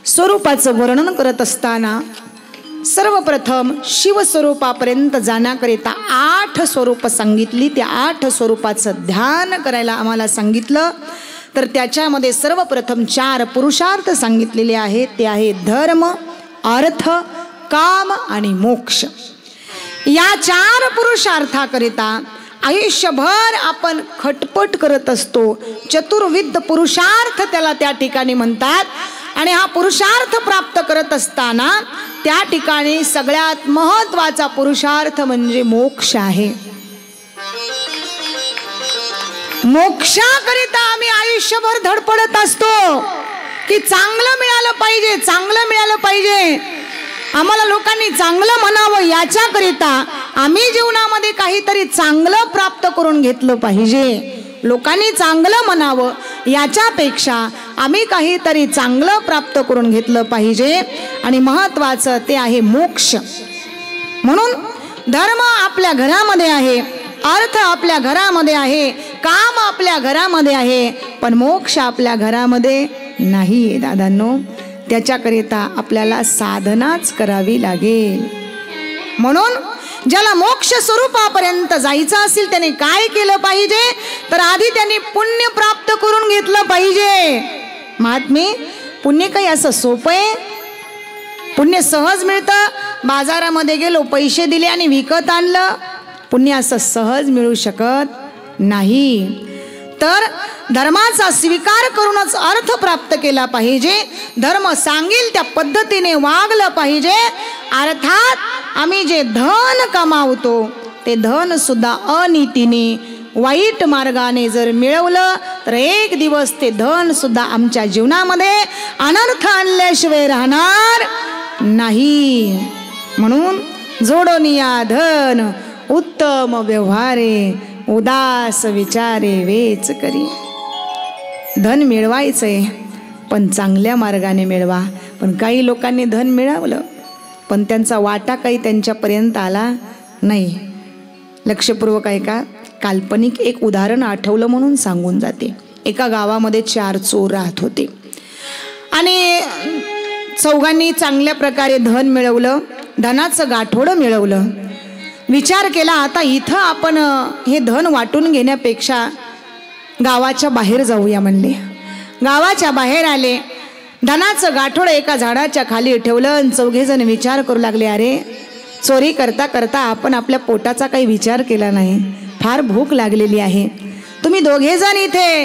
स्वरूपाचं वर्णन करत असताना सर्वप्रथम शिवस्वरूपापर्यंत जाण्याकरिता 8 स्वरूप सांगितली। त्या 8 स्वरूपाचं ध्यान करायला आम्हाला सांगितलं। तर त्याच्यामध्ये सर्वप्रथम 4 पुरुषार्थ सांगितलेले आहेत। ते आहेत धर्म, अर्थ, काम आणि मोक्ष। या 4 पुरुषार्थाकरिता आयुष्यभर आपण खटपट करत असतो। चतुर्विध पुरुषार्थ त्याला त्या ठिकाणी म्हणतात। आणि हा पुरुषार्थ प्राप्त करत असताना त्या ठिकाणी सगळ्यात महत्त्वाचा पुरुषार्थ म्हणजे मोक्ष आहे। मोक्षाकरिता आम्ही आयुष्यभर धडपडत असतो की चांगलं मिळालं पाहिजे, चांगलं मिळालं पाहिजे, आम्हाला लोकांनी चांगलं म्हणावं, याच्याकरिता आम्ही जीवनामध्ये काहीतरी चांगलं प्राप्त करून घेतलं पाहिजे। लोकांनी चांगलं म्हणावं याच्यापेक्षा आम्ही काहीतरी चांगलं प्राप्त करून घेतलं पाहिजे। आणि महत्त्वाचं ते आहे मोक्ष। म्हणून धर्म आपल्या घरामध्ये आहे, अर्थ आपल्या घरामध्ये आहे, काम आपल्या घरामध्ये आहे, पण मोक्ष आपल्या घरामध्ये नाही दादांनो। त्याच्याकरिता आपल्याला साधनाच करावी लागेल। म्हणून ज्याला मोक्ष स्वरूपापर्यंत जायचं असेल त्याने काय केलं पाहिजे, तर आधी त्यांनी पुण्य प्राप्त करून घेतलं पाहिजे। महात्मे, पुण्य काही असं सोपं आहे? पुण्य सहज मिळतं? बाजारामध्ये गेलो, पैसे दिले आणि विकत आणलं? पुण्य असं सहज मिळू शकत नाही। तर धर्माचा स्वीकार करूनच अर्थ प्राप्त केला पाहिजे। धर्म सांगेल त्या पद्धतीने वागलं पाहिजे। अर्थात आम्ही जे धन कमावतो ते धन सुद्धा अनीतीने, वाईट मार्गाने जर मिळवलं तर एक दिवस ते धन सुद्धा आमच्या जीवनामध्ये अनर्थ आणल्याशिवाय राहणार नाही। म्हणून जोडोनिया धन उत्तम व्यवहारे, उदास विचारे वेच करी। धन मिळवायचंय पण चांगल्या मार्गाने मिळवा। पण काही लोकांनी धन मिळवलं पण त्यांचा वाटा काही त्यांच्यापर्यंत आला नाही। लक्षपूर्वक ऐका, काल्पनिक एक उदाहरण आठवलं म्हणून सांगून जाते। एका गावामध्ये 4 चोर राहत होते आणि चौघांनी चांगल्या प्रकारे धन मिळवलं, धनाचं गाठोडं मिळवलं। विचार केला आता इथं आपण हे धन वाटून घेण्यापेक्षा गावाच्या बाहेर जाऊया म्हणले। गावाच्या बाहेर आले, धनाचं गाठोडं एका झाडाच्या खाली ठेवलं आणि 4घे जण विचार करू लागले, अरे चोरी करता करता आपण आपल्या पोटाचा काही विचार केला नाही, फार भूक लागलेली आहे। तुम्ही 2घे जण इथे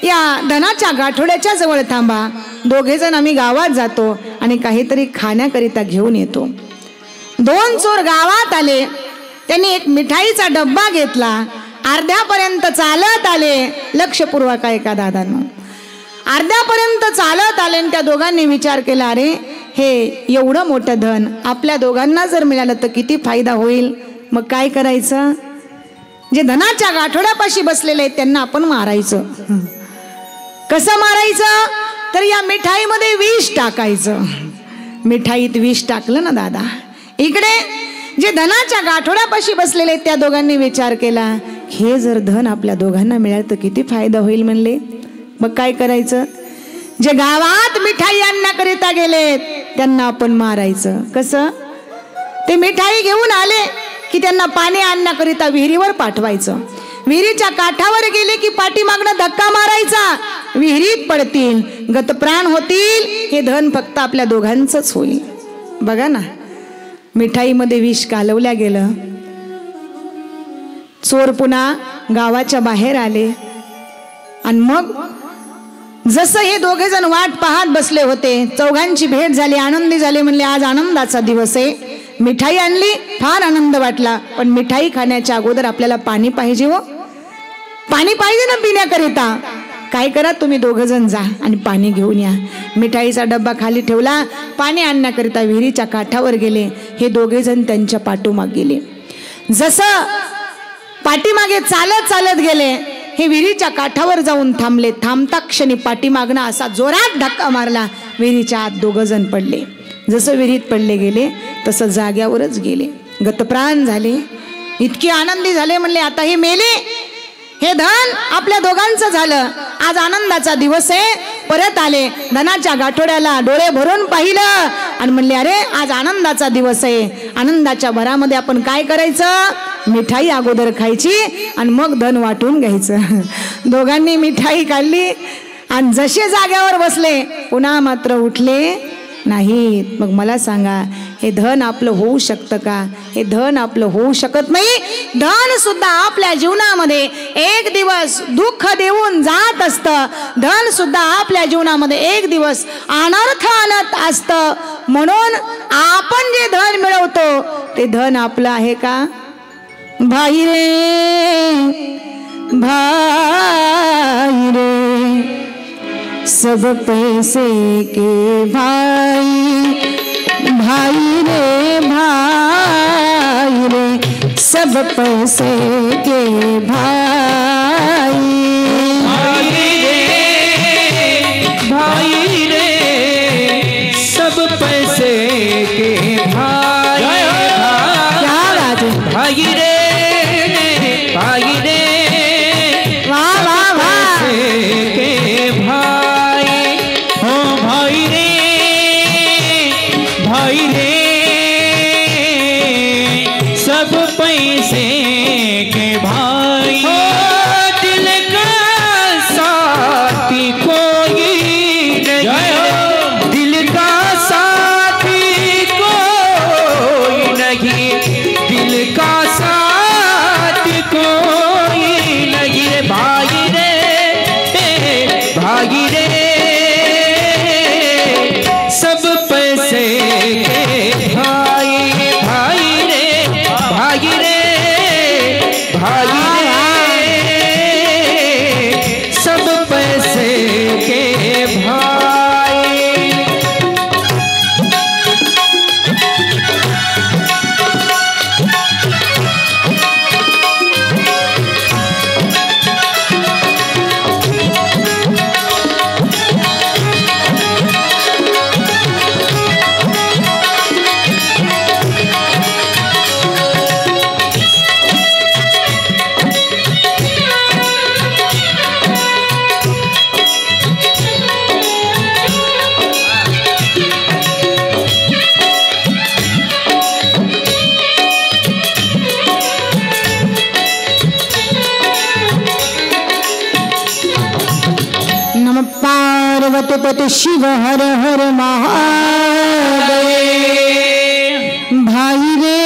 या धनाच्या गाठोड्याच्या जवळ थांबा, 2घे जण आम्ही गावात जातो आणि काहीतरी खाण्याकरिता घेऊन येतो। 2 चोर गावात आले, त्यांनी एक मिठाईचा डब्बा घेतला, अर्ध्यापर्यंत चालत आले। लक्षपूर्वक ऐका दादांनो, अर्ध्यापर्यंत चालत आले आणि त्या दोघांनी विचार केला, अरे हे एवढं मोठं धन आपल्या दोघांना जर मिळालं तर किती फायदा होईल। मग काय करायचं, जे धनाच्या गाठोड्यापाशी बसलेले आहेत त्यांना आपण मारायचं। कसं मारायचं, तर या मिठाईमध्ये विष टाकायचं। मिठाईत विष टाकलं ना दादा, इकडे जे धनाच्या गाठोड्यापाशी बसलेले त्या दोघांनी विचार केला, हे जर धन आपल्या दोघांना मिळालं तर किती फायदा होईल म्हणले। मग काय करायचं, जे गावात मिठाई आणण्याकरिता गेलेत त्यांना आपण मारायचं। कसं, ते मिठाई घेऊन आले की त्यांना पाणी आणण्याकरिता विहिरीवर पाठवायचं। विहिरीच्या काठावर गेले की पाठीमागनं धक्का मारायचा, विहिरीत पडतील, गतप्राण होतील. हे धन फक्त आपल्या दोघांचंच होईल. बघा ना, मिठाईमध्ये विष कालवल्या गेलं. चोर पुन्हा गावाच्या बाहेर आले आणि मग जसं हे दोघे जण वाट पाहत बसले होते, चौघांची भेट झाली, आनंदी झाले. म्हणले आज आनंदाचा दिवस आहे. मिठाई आणली, फार आनंद वाटला. पण मिठाई खाण्याच्या अगोदर आपल्याला पाणी पाहिजे. हो, पाणी पाहिजे ना पिण्याकरिता. काय करा, तुम्ही दोघं जण जा आणि पाणी घेऊन या. मिठाईचा डब्बा खाली ठेवला, पाणी आणण्याकरिता विहिरीच्या काठावर गेले. हे दोघे जण त्यांच्या पाठोमाग गेले. जसं पाठीमागे चालत चालत गेले, हे विहिरीच्या काठावर जाऊन थांबले. थांबता क्षणी पाठीमागनं असा जोरात धक्का मारला, विहिरीच्या आत दोघं जण पडले. जसं विहिरीत पडले गेले तसं जाग्यावरच गेले, गतप्राण झाले. इतके आनंदी झाले, म्हणले आता हे मेले, हे धन आपल्या दोघांचं झालं. आज आनंदाचा दिवस आहे. परत आले, धनाच्या गाठोड्याला डोळे भरून पाहिलं आणि म्हणले अरे आज आनंदाचा दिवस आहे. आनंदाच्या भरामध्ये आपण काय करायचं, मिठाई अगोदर खायची आणि मग धन वाटून घ्यायचं. दोघांनी मिठाई खाल्ली आणि जसे जाग्यावर बसले पुन्हा मात्र उठले नाहीत. मग मला सांगा, हे धन आपलं होऊ शकतं का? हे धन आपलं होऊ शकत नाही. धन सुद्धा आपल्या जीवनामध्ये एक दिवस दुःख देऊन जात असतं. धन सुद्धा आपल्या जीवनामध्ये एक दिवस अनर्थ आणत असतं. म्हणून आपण जे धन मिळवतो ते धन आपलं आहे का? भाई रे भाई रे सब पैसे के भाई, भाई रे भाई रे सब पैसे के भाई, भाई रे सब पैसे के भाई. क्या बात है भाई रे वाह वाह वाह. के भाई, हो भाई रे सब पैसे के भाई. हो दिल का साथी कोई नहीं, दिल का साथी कोई नहीं, दिल का साथी कोई नहीं. भाई रे सब पैसे के भाई, भाई रे सब पैसे के भाई. पार्वतीपति शिव हर हर महादेव. भाई रे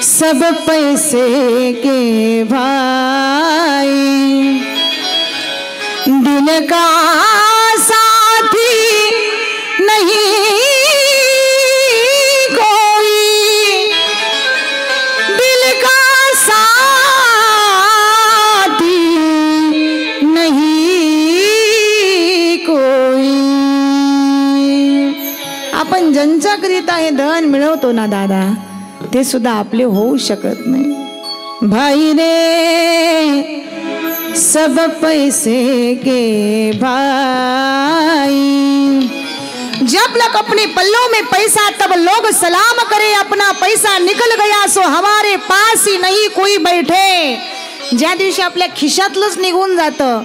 सब पैसे के भाई, दिल का साथी नहीं ज्यांच्याकरिता हे धन मिळवतो ना दादा, ते सुद्धा आपले होऊ शकत नाही. भाई रे सब पैसे के भाई, जब लग अपने पल्लों में पैसा तब लोग सलाम करे, अपना पैसा निकल गया सो हमारे पास ही नहीं कोई बैठे. ज्या दिवशी आपल्या खिशातलंच निघून जातं,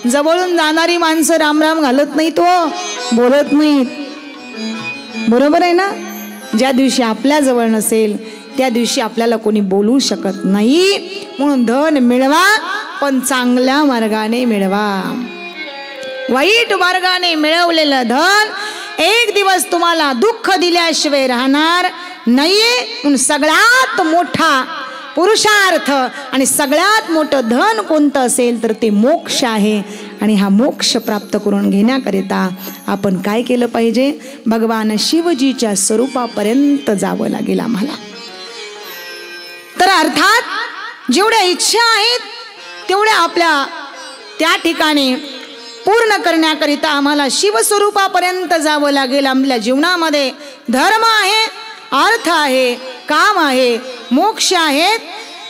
जवळून जाणारी माणसं राम राम घालत नाहीत, तो बोलत नाहीत. बरोबर आहे ना? ज्या दिवशी आपल्या जवळ नसेल त्या दिवशी आपल्याला कोणी बोलू शकत नाही. म्हणून धन मिळवा पण चांगल्या मार्गाने मिळवा. वाईट मार्गाने मिळवलेलं धन एक दिवस तुम्हाला दुःख दिल्याशिवाय राहणार नाहीये. म्हणून सगळ्यात मोठा पुरुषार्थ आणि सगळ्यात मोठं धन कोणतं असेल तर ते मोक्ष आहे. आणि हा मोक्ष प्राप्त करून घेण्याकरिता आपण काय केलं पाहिजे? भगवान शिवजीच्या स्वरूपापर्यंत जावं लागेल आम्हाला. तर अर्थात जेवढ्या इच्छा आहेत तेवढ्या आपल्या त्या ठिकाणी पूर्ण करण्याकरिता आम्हाला शिवस्वरूपापर्यंत जावं लागेल. आपल्या जीवनामध्ये धर्म आहे, अर्थ आहे, काम आहे, मोक्ष आहेत.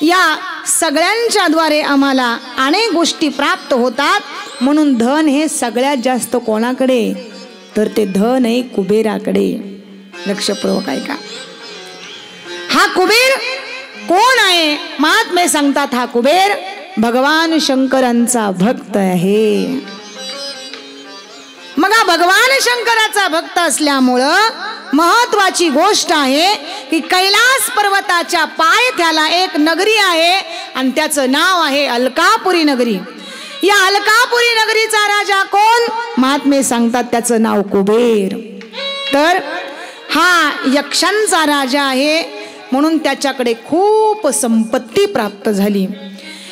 या सगळ्यांच्या द्वारे आम्हाला अनेक गोष्टी प्राप्त होतात. म्हणून धन हे सगळ्यात जास्त कोणाकडे? तर ते धन आहे कुबेराकडे. लक्षपूर्वक ऐका. हा कुबेर कोण आहे? महात्मे सांगतात हा कुबेर भगवान शंकरांचा भक्त आहे. मग हा भगवान शंकराचा भक्त असल्यामुळं महत्वाची गोष्ट आहे की कैलास पर्वताच्या पायथ्याला एक नगरी आहे आणि त्याचं नाव आहे अलकापुरी नगरी. या अलकापुरी नगरीचा राजा कोण? महात्मे सांगतात त्याचं नाव कुबेर. तर हा यक्षांचा राजा आहे म्हणून त्याच्याकडे खूप संपत्ती प्राप्त झाली.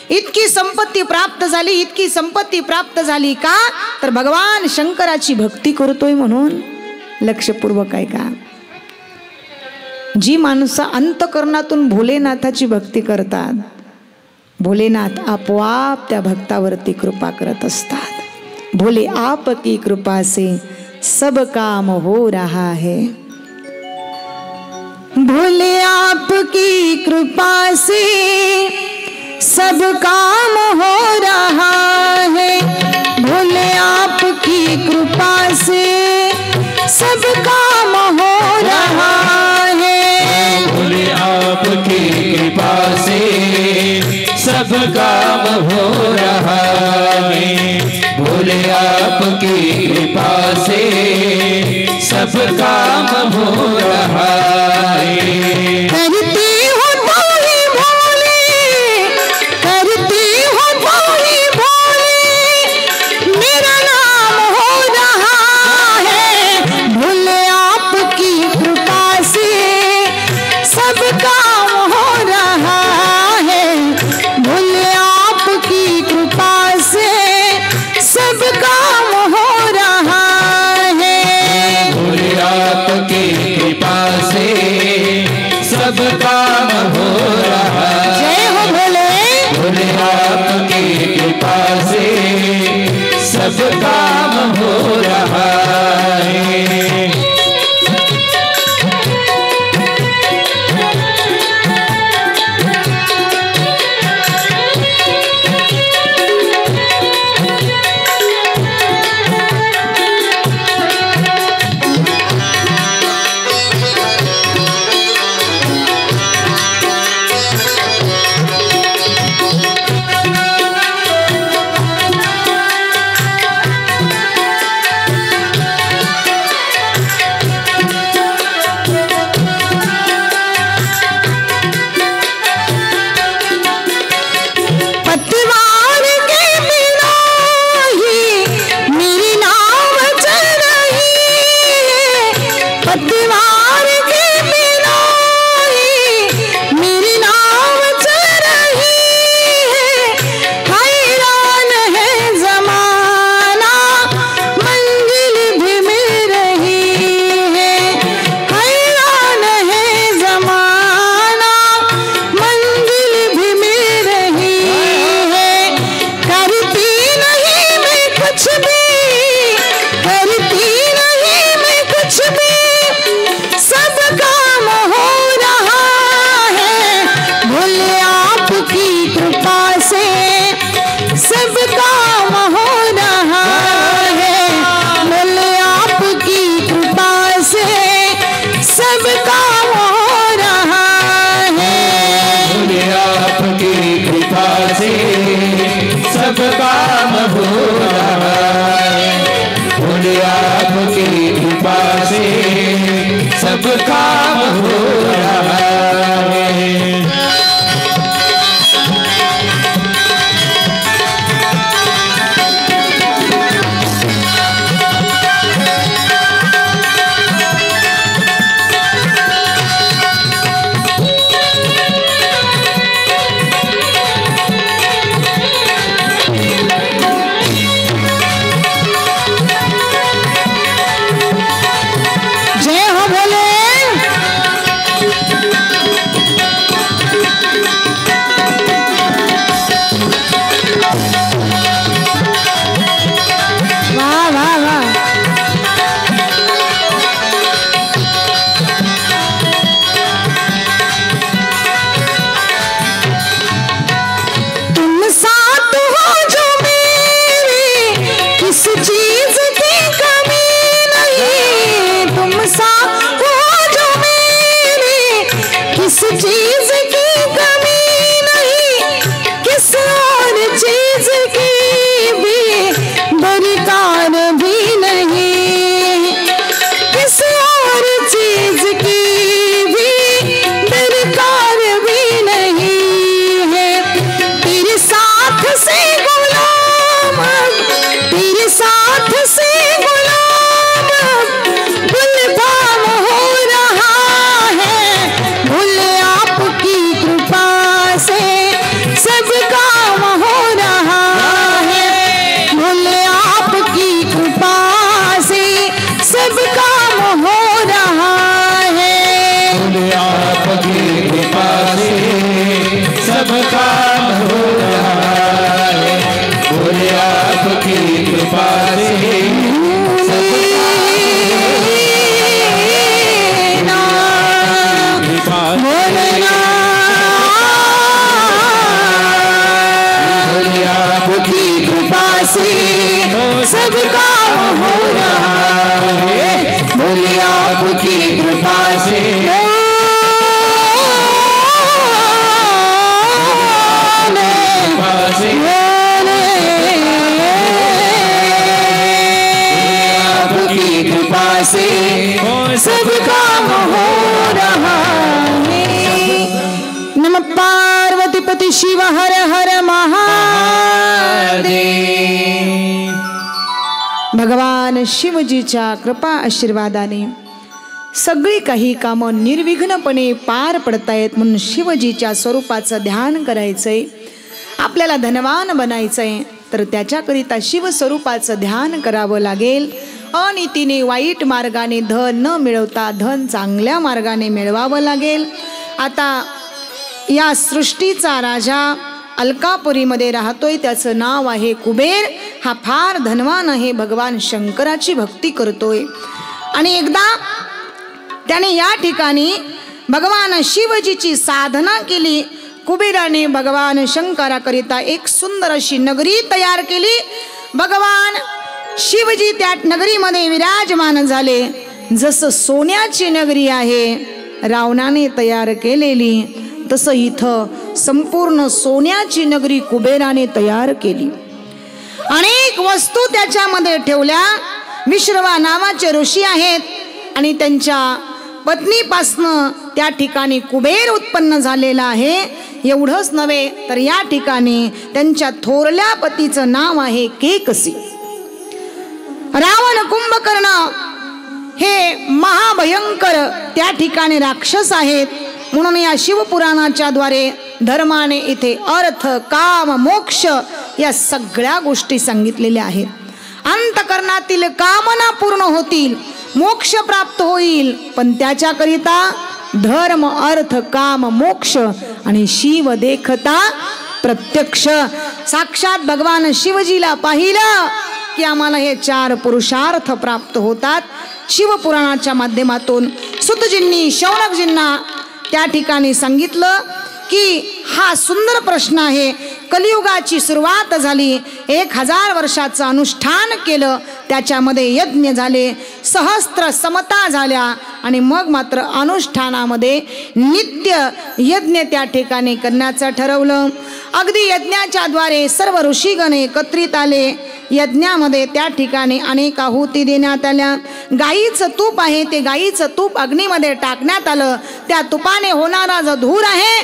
इतकी संपत्ती प्राप्त झाली, इतकी संपत्ती प्राप्त झाली का? तर भगवान शंकराची भक्ती करतोय म्हणून. लक्षपूर्वक ऐका. जी माणसं अंतकरणातून भोलेनाथाची भक्ती करतात, भोलेनाथ आपोआप त्या भक्तावरती कृपा करत असतात. भोले आप की कृपा से सब काम हो रहा है. भोले आप की कृपा से सब काम हो रहा है. भोले आप की कृपा से सब काम हो रहा है. भोले आपकी कृपा से सब काम हो रहा है. भोले आपकी कृपा से सब काम हो रहा है. करती हो तो ही भोले, करती हो तो ही भोले, मेरा नाम हो रहा है. भोले आपकी कृपा से सब काम हो रहा है. भोले आपकी कृपा से सब काम हो रहा है. भोले आपकी कृपा से सब काम हो रहा है. जय हो भोले. भोले आपकी कृपा से सब काम हो रहा है. पतिवार के बिना ही मेरी नाव चल रही है. पतिवार के बिना ही मेरी नाव चल रही है. हैरान है जमाना मंजिल भी मिल रही है. हैरान है जमाना मंजिल भी मिल रही है. करती नहीं मैं कुछ भी, करती नहीं मैं कुछ भी, सब काम हो रहा है. भोले आपकी कृपा से सब काम हो रहा है. भोले आपकी कृपा से सब काम हो रहा है. भोले आपकी कृपा से सब काम हो रहा है. भोले आपकी कृपा से सब काम हो रहा है। सब काम हो रहा है, बोले आपकी कृपा से। आपकी कृपा से सब काम हो रहा है। नमः पार्वती पति शिव हर हर महादेव। भगवान शिवजीच्या कृपा आशीर्वादाने सगळी काही कामं निर्विघ्नपणे पार पडतायत, म्हणून शिवजीच्या स्वरूपाचं ध्यान करायचंय। आपल्याला धनवान बनायचंय तर त्याच्याकरिता शिवस्वरूपाचं ध्यान करावं लागेल। अनितीने वाईट मार्गाने धन न मिळवता धन चांगल्या मार्गाने मिळवावं लागेल। आता या सृष्टीचा राजा अलकापुरीमध्ये राहतोय, त्याचं नाव आहे कुबेर। हा फार धनवान आहे, भगवान शंकराची भक्ती करतोय। आणि एकदा त्याने या ठिकाणी भगवान शिवजीची साधना केली। कुबेराने भगवान शंकराकरिता एक सुंदर अशी नगरी तयार केली। भगवान शिवजी त्या नगरीमध्ये विराजमान झाले। जसं सोन्याची नगरी आहे रावणाने तयार केलेली, तसं इथं संपूर्ण सोन्याची नगरी कुबेराने तयार केली। अनेक वस्तू त्याच्यामध्ये ठेवल्या। विश्रवा नावाचे ऋषी आहेत आणि त्यांच्या पत्नीपासनं त्या ठिकाणी कुबेर उत्पन्न झालेला आहे। एवढंच नव्हे तर या ठिकाणी त्यांच्या थोरल्या पतीचं नाव आहे केकसी। रावण कुंभकर्ण हे महाभयंकर त्या ठिकाणी राक्षस आहेत, म्हणून या शिवपुराणाच्या द्वारे धर्माने इथे अर्थ काम मोक्ष या सगळ्या गोष्टी सांगितलेल्या आहेत। अंतकरणातील कामना पूर्ण होतील, मोक्ष प्राप्त होईल, पण त्याच्याकरिता धर्म अर्थ काम मोक्ष आणि शिव देखता प्रत्यक्ष। साक्षात भगवान शिवजीला पाहिलं की आम्हाला हे चार पुरुषार्थ प्राप्त होतात। शिवपुराणाच्या माध्यमातून सुतजींनी शौनकजींना त्या ठिकाणी सांगितलं की हा सुंदर प्रश्न आहे। कलियुगाची सुरुवात झाली, 1000 वर्षाचं अनुष्ठान केलं, त्याच्यामध्ये यज्ञ झाले, सहस्त्र समता झाल्या आणि मग मात्र अनुष्ठानामध्ये नित्य यज्ञ त्या ठिकाणी करण्याचं ठरवलं। अगदी यज्ञाच्या द्वारे सर्व ऋषीगण एकत्रित आले। यज्ञामध्ये त्या ठिकाणी अनेक आहुती देण्यात आल्या. गाईचं तूप आहे ते गाईचं तूप अग्नीमध्ये टाकण्यात आलं. त्या तुपाने होणारा जो धूर आहे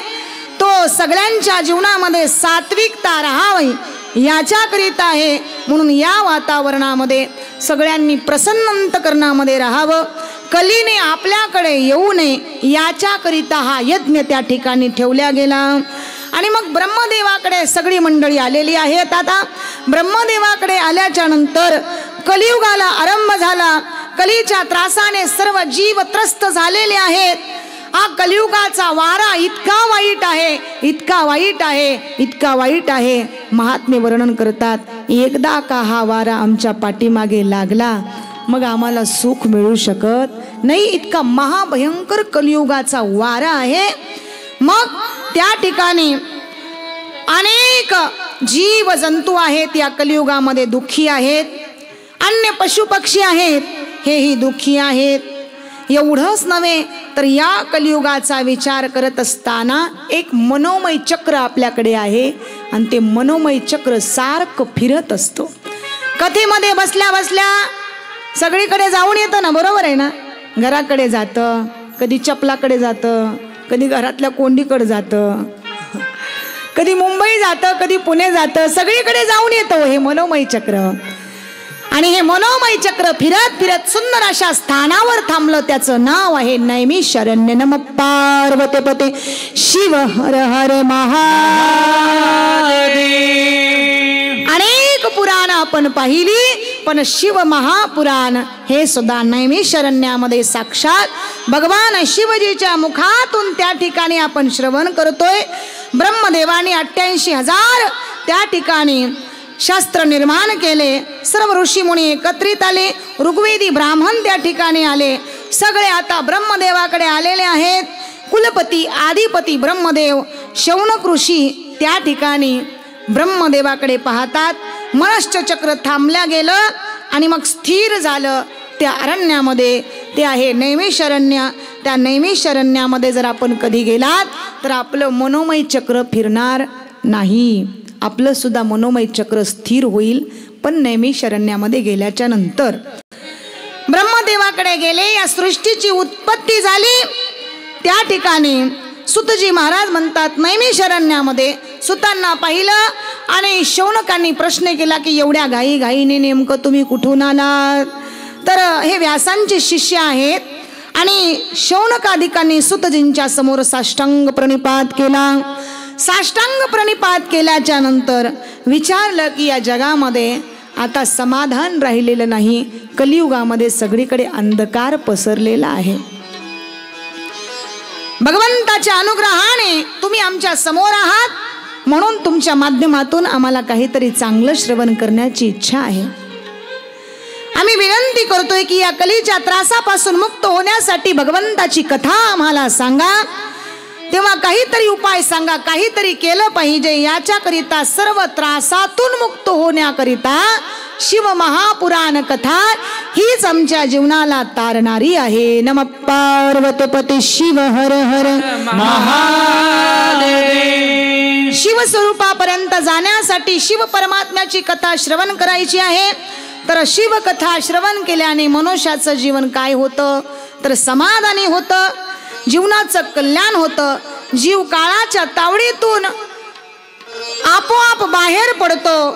तो सगळ्यांच्या जीवनामध्ये सात्विकता राहावी याच्याकरिता आहे. म्हणून या वातावरणामध्ये सगळ्यांनी प्रसन्न अंतकरणामध्ये राहावं, कलीने आपल्याकडे येऊ नये याच्याकरिता हा यज्ञ त्या ठिकाणी ठेवला गेला. आणि मग ब्रह्मदेवाकडे सगळी मंडळी आलेली आहेत. आता ब्रह्मदेवाकडे आल्याच्या नंतर कलियुगाला आरंभ झाला. कलीच्या त्रासाने सर्व जीव त्रस्त झालेले आहेत. हा कलियुगाचा वारा इतका वाईट आहे, इतका वाईट आहे, इतका वाईट आहे. महात्मे वर्णन करतात, एकदा का हा वारा आमच्या पाठीमागे लागला मग आम्हाला सुख मिळू शकत नाही, इतका महाभयंकर कलियुगाचा वारा आहे. मग त्या ठिकाणी अनेक जीव जंतू आहेत या कलियुगामध्ये दुःखी आहेत. अन्य पशु पक्षी आहेत हेही दुःखी आहेत. एवढंच नव्हे तर या कलियुगाचा विचार करत असताना एक मनोमय चक्र आपल्याकडे आहे आणि ते मनोमय चक्र सारखं फिरत असतो. कथेमध्ये बसल्या बसल्या सगळीकडे जाऊन येतं ना, बरोबर आहे ना. घराकडे जातं, कधी चपलाकडे जातं, कधी घरातल्या कोंडीकडे जातं, कधी मुंबई जातं, कधी पुणे जातं, सगळीकडे जाऊन येतं हे मनोमय चक्र. आणि हे मनोमय चक्र फिरत फिरत सुंदर अशा स्थानावर थांबलं. त्याचं नाव आहे नैमिषारण्य. नमः पार्वतीपते शिव हर हर महादेव. अनेक पुराण आपण पाहिली पण शिव महापुराण हे सुद्धा नैमिषारण्यामध्ये साक्षात भगवान शिवजीच्या मुखातून त्या ठिकाणी आपण श्रवण करतोय. ब्रह्मदेवाने 88,000 त्या ठिकाणी शास्त्र निर्माण केले. सर्व ऋषी मुनी एकत्रित आले, ऋग्वेदी ब्राह्मण त्या ठिकाणी आले. सगळे आता ब्रह्मदेवाकडे आलेले आहेत. कुलपती आदिपती ब्रह्मदेव शौनक ऋषी त्या ठिकाणी ब्रह्मदेवाकडे पाहतात. मनश्च चक्र थांबल्या गेलं आणि मग स्थिर झालं त्या अरण्यामध्ये. ते आहे नैमिषारण्य. त्या नैमिषारण्यामध्ये जर आपण कधी गेलात तर आपलं मनोमय चक्र फिरणार नाही, आपलं सुद्धा मनोमय चक्र स्थिर होईल. पण नैमिषारण्यामध्ये गेल्याच्या नंतर ब्रह्मदेवाकडे गेले. या सृष्टीची उत्पत्ती झाली. त्या ठिकाणी सुतजी महाराज म्हणतात नैमिषारण्यामध्ये सुतांना पाहिलं आणि शौनकांनी प्रश्न केला की एवढ्या घाईने नेमकं तुम्ही कुठून आलात. तर हे व्यासांचे शिष्य आहेत. आणि शौनकादिकांनी सुतजींच्या समोर साष्टांग प्रणिपात केला. साष्टांग प्रणिपात केल्याच्या नंतर विचारलं की या जगामध्ये आता समाधान राहिलेलं नाही, कलियुगामध्ये सगळीकडे अंधकार पसरलेला आहे. भगवंताच्या अनुग्रहाने तुम्ही आमच्या समोर आहात, म्हणून तुमच्या माध्यमातून आम्हाला काहीतरी चांगलं श्रवण करण्याची इच्छा आहे. आम्ही विनंती करतोय की या कलीच्या त्रासापासून मुक्त होण्यासाठी भगवंताची कथा आम्हाला सांगा. तेव्हा काहीतरी उपाय सांगा, काहीतरी केलं पाहिजे. याच्याकरिता सर्व त्रासातून मुक्त होण्याकरिता शिव महापुराण कथा हीच आमच्या जीवनाला तारणारी आहे. नमः पार्वतीपते शिव हर हर महादेव. शिवस्वरूपापर्यंत जाण्यासाठी शिव परमात्म्याची कथा श्रवण करायची आहे. तर शिवकथा श्रवण केल्याने मनुष्याचं जीवन काय होतं तर समाधानी होतं, जीवनाचं कल्याण होतं. जीव काळाच्या तावडीतून आपोआप बाहेर पडतो.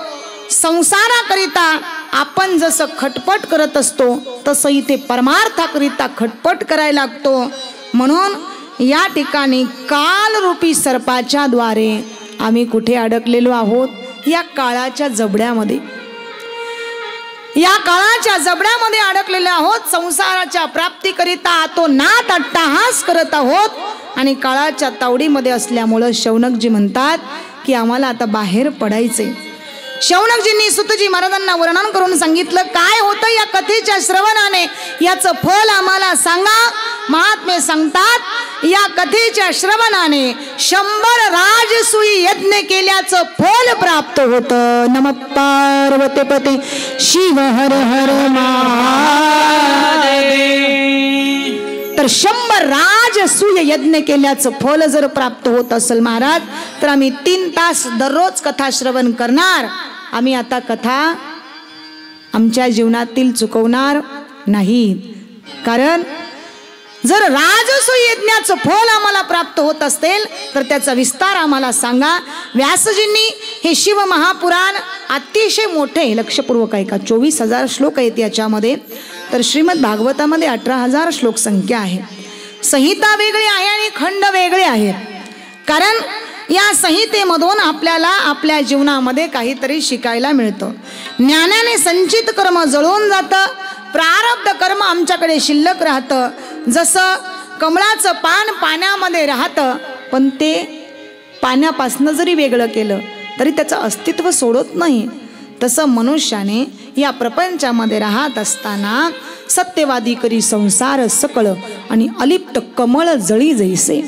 संसाराकरिता आपण जसं खटपट करत असतो तसं इथे परमार्थाकरिता खटपट करायला लागतो. म्हणून या ठिकाणी कालरूपी सर्पाच्या द्वारे आम्ही कुठे अडकलेलो आहोत, या काळाच्या जबड्यामध्ये. या काळाच्या जबड्यामध्ये अडकलेले आहोत. संसाराच्या प्राप्तीकरिता तो नात अट्टाहास करत आहोत आणि काळाच्या तावडीमध्ये असल्यामुळं शौनकजी म्हणतात की आम्हाला आता बाहेर पडायचे. शौनकजींनी सुतजी महाराजांना वर्णन करून सांगितलं काय होतं या कथेच्या श्रवणाने, याचं फल आम्हाला सांगा. महात्मे सांगतात या कथेच्या श्रवणाने 100 राजसूय यज्ञ केल्याचं फल प्राप्त होतं. नमः पार्वतीपते शिव हर हर महादेव. तर 100 राजसूय यज्ञ केल्याचं फल जर प्राप्त होत असेल महाराज तर आम्ही 3 तास दररोज कथा श्रवण करणार. आम्ही आता कथा आमच्या जीवनातील चुकवणार नाहीत. कारण जर राजसूय यज्ञाचं फळ आम्हाला प्राप्त होत असेल तर त्याचा विस्तार आम्हाला सांगा. व्यासजींनी हे शिव महापुराण अतिशय मोठे लक्षपूर्वक ऐका, 24,000 श्लोक आहेत याच्यामध्ये. तर श्रीमद भागवतामध्ये 18,000 श्लोक संख्या आहे. संहिता वेगळी आहे आणि खंड वेगळे आहेत. कारण या संहितेमधून आपल्याला आपल्या जीवनामध्ये काहीतरी शिकायला मिळतं. ज्ञानाने संचित कर्म जळून जातं, प्रारब्ध कर्म आमच्याकडे शिल्लक राहतं. जसं कमळाचं पान पाण्यामध्ये राहतं पण ते पाण्यापासून जरी वेगळं केलं तरी त्याचं अस्तित्व सोडत नाही, तसं मनुष्याने या प्रपंचामध्ये राहत असताना सत्यवादी करी संसार सकळ आणि अलिप्त कमळ जळी जैसे.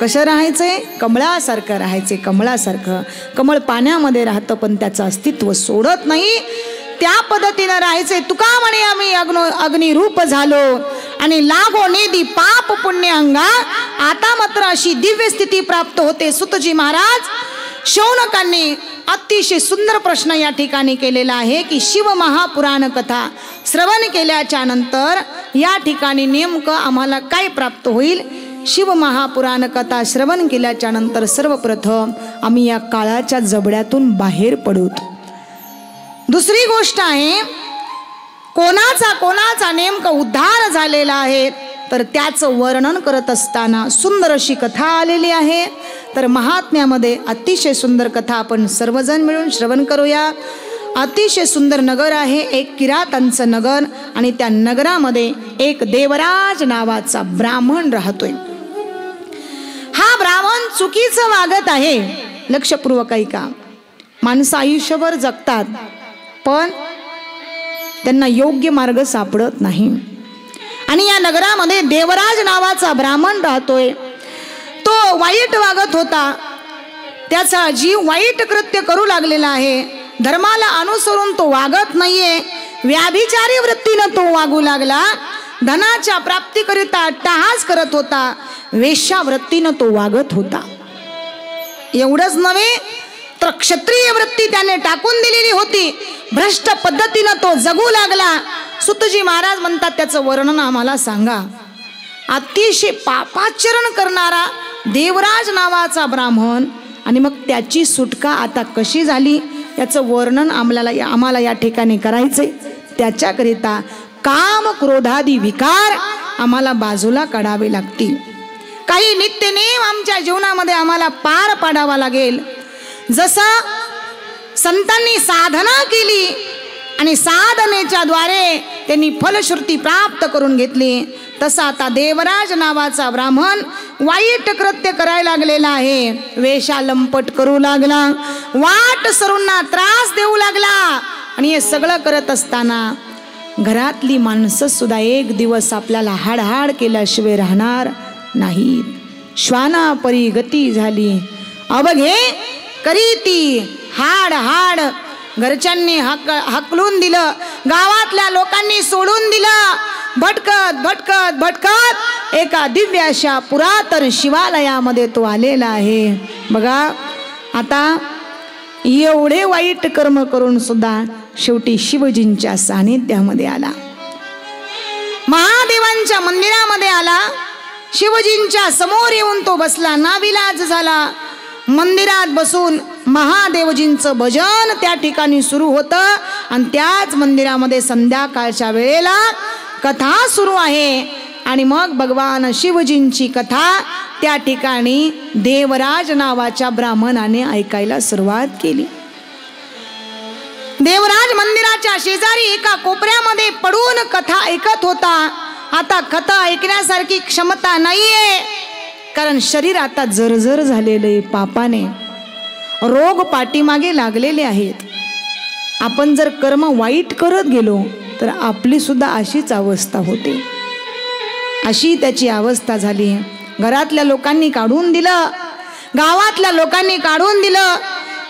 कसं राहायचंय? कमळासारखं राहायचे. कमळासारखं कमळ पाण्यामध्ये राहतं पण त्याचं अस्तित्व सोडत नाही, त्या पद्धतीनं राहायचे. तुका म्हणे आम्ही अग्निरूप झालो आणि लागो नेदी पाप पुण्य अंगा, आता मात्र अशी दिव्य स्थिती प्राप्त होते. सुतजी महाराज शौनकांनी अतिशय सुंदर प्रश्न या ठिकाणी केलेला आहे की शिव महापुराण कथा श्रवण केल्याच्या नंतर या ठिकाणी नेमकं आम्हाला काय प्राप्त होईल. शिव महापुराण कथा श्रवण केल्याच्या नंतर सर्वप्रथम आम्ही या काळाच्या जबड्यातून बाहेर पडूत. दुसरी गोष्ट आहे, कोणाचा नेमका उद्धार झालेला आहे तर त्याचं वर्णन करत असताना सुंदर अशी कथा आलेली आहे. तर महात्म्यामध्ये अतिशय सुंदर कथा आपण सर्वजण मिळून श्रवण करूया. अतिशय सुंदर नगर आहे, एक किरातांचं नगर, आणि त्या नगरामध्ये एक देवराज नावाचा ब्राह्मण राहतोय. हा ब्राह्मण चुकीचं वागत आहे. लक्षपूर्वक ऐका. माणसं आयुष्यभर जगतात पण त्यांना योग्य मार्ग सापडत नाही. आणि या नगरामध्ये देवराज नावाचा ब्राह्मण राहतोय. तो वाईट वागत होता, त्याचा जीव वाईट कृत्य करू लागलेला आहे. धर्माला अनुसरून तो वागत नाहीये. व्याभिचारी वृत्तीनं तो वागू लागला. धनाच्या प्राप्तीकरिता टहास करत होता. वेश्यावृत्तीनं तो वागत होता. एवढंच नव्हे तर क्षत्रिय वृत्ती त्याने टाकून दिलेली होती. भ्रष्ट पद्धतीनं तो जगू लागला. सुतजी महाराज म्हणतात त्याचं वर्णन आम्हाला सांगा. अतिशय पापाचरण करणारा देवराज नावाचा ब्राह्मण, आणि मग त्याची सुटका आता कशी झाली याचं वर्णन आम्हाला या ठिकाणी करायचंय. त्याच्याकरिता काम क्रोधादी विकार आम्हाला बाजूला काढावे लागतील. काही नित्यनेम आमच्या जीवनामध्ये आम्हाला पार पाडावा लागेल. जसं संतांनी साधना केली आणि साधनेच्या द्वारे त्यांनी फलश्रुती प्राप्त करून घेतली, तसा आता देवराज नावाचा ब्राह्मण वाईट कृत्य करायला लागलेला आहे. वेशा लंपट करू लागला, वाट सरूंना त्रास देऊ लागला. आणि हे सगळं करत असताना घरातली माणसं सुद्धा एक दिवस आपल्याला हाडहाड केल्याशिवाय राहणार नाहीत. श्वाना परी गती झाली अबघे करीती हाड हाड. घरच्यांनी हकलून दिलं, गावातल्या लोकांनी सोडून दिलं. भटकत भटकत भटकत एका दिव्य अशा पुरातन शिवालयामध्ये तो आलेला आहे. बघा आता एवढे वाईट कर्म करून सुद्धा शेवटी शिवजींच्या सानिध्यामध्ये आला. महादेवांच्या मंदिरामध्ये आला. शिवजींच्या समोर येऊन तो बसला. नाविलाज झाला. मंदिरात बसून महादेवजींचं भजन त्या ठिकाणी सुरू होतं. आणि त्याच मंदिरामध्ये संध्याकाळच्या वेळेला कथा सुरू आहे. आणि मग भगवान शिवजींची कथा त्या ठिकाणी देवराज नावाच्या ब्राह्मणाने ऐकायला सुरुवात केली. देवराज मंदिराच्या शेजारी एका कोपऱ्यामध्ये पडून कथा ऐकत होता. आता कथा ऐकण्यासारखी क्षमता नाहीये, कारण शरीर आता जर्जर झालेलं आहे पापाने. रोग पाठीमागे लागलेले आहेत. आपण जर कर्म वाईट करत गेलो तर आपली सुद्धा अशीच अवस्था होते. अशी त्याची अवस्था झाली. घरातल्या लोकांनी काढून दिलं, गावातल्या लोकांनी काढून दिलं.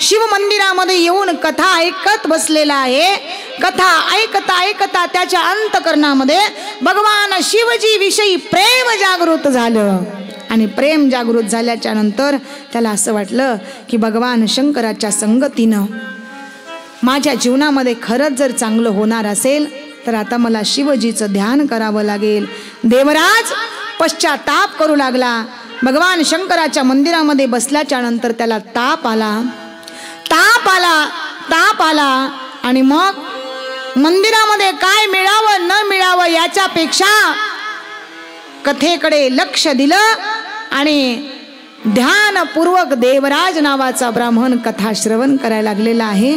शिव मंदिरामध्ये येऊन कथा ऐकत बसलेला आहे. कथा ऐकता ऐकता त्याच्या अंतकरणामध्ये भगवान शिवजी विषयी प्रेम जागृत झालं. आणि प्रेम जागृत झाल्याच्या नंतर त्याला असं वाटलं की भगवान शंकराच्या संगतीनं माझ्या जीवनामध्ये खरंच जर चांगलं होणार असेल तर आता मला शिवजीचं ध्यान करावं लागेल. देवराज पश्चाताप करू लागला. भगवान शंकराच्या मंदिरामध्ये बसल्याच्या नंतर त्याला ताप आला आणि मग मंदिरामध्ये काय मिळावं न मिळावं याच्यापेक्षा कथेकडे लक्ष दिलं आणि ध्यानपूर्वक देवराज नावाचा ब्राह्मण कथा श्रवण करायला लागलेला आहे.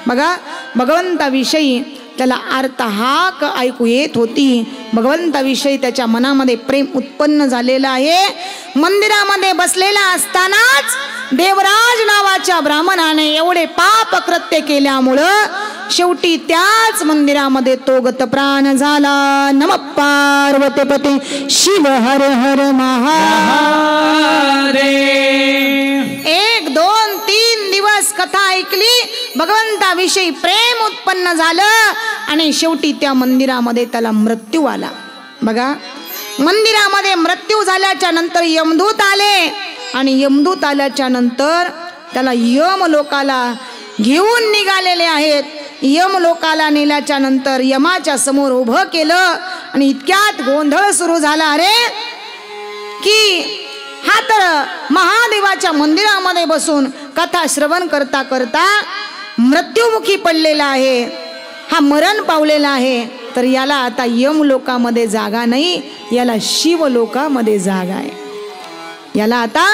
बघा, भगवंताविषयी त्याला अर्थहाक ऐकू येत होती. भगवंताविषयी त्याच्या मनामध्ये प्रेम उत्पन्न झालेलं आहे. मंदिरामध्ये बसलेला असतानाच देवराज नावाच्या ब्राह्मणाने एवढे पाप कृत्य केल्यामुळं शेवटी त्याच मंदिरामध्ये तो गतप्राण झाला. नमः पार्वती पते शिव हर हर महादेव. 1, 2, 3 दिवस कथा ऐकली. भगवंताविषयी प्रेम उत्पन्न झालं आणि शेवटी त्या मंदिरामध्ये त्याला मृत्यू आला. बघा, मंदिरामध्ये मृत्यू झाल्याच्या नंतर यमदूत आले आणि यमदूत आल्याच्या नंतर त्याला यमलोकाला घेऊन निघालेले आहेत. यमलोकाला नेल्याच्या नंतर यमाच्या समोर उभं केलं आणि इतक्यात गोंधळ सुरू झाला. अरे की हा तर महादेवाच्या मंदिरामध्ये बसून कथा श्रवण करता करता मृत्युमुखी पडलेला आहे, हा मरण पावलेला आहे. तर याला आता यमलोकामध्ये जागा नाही, याला शिवलोकामध्ये जागा आहे. याला आता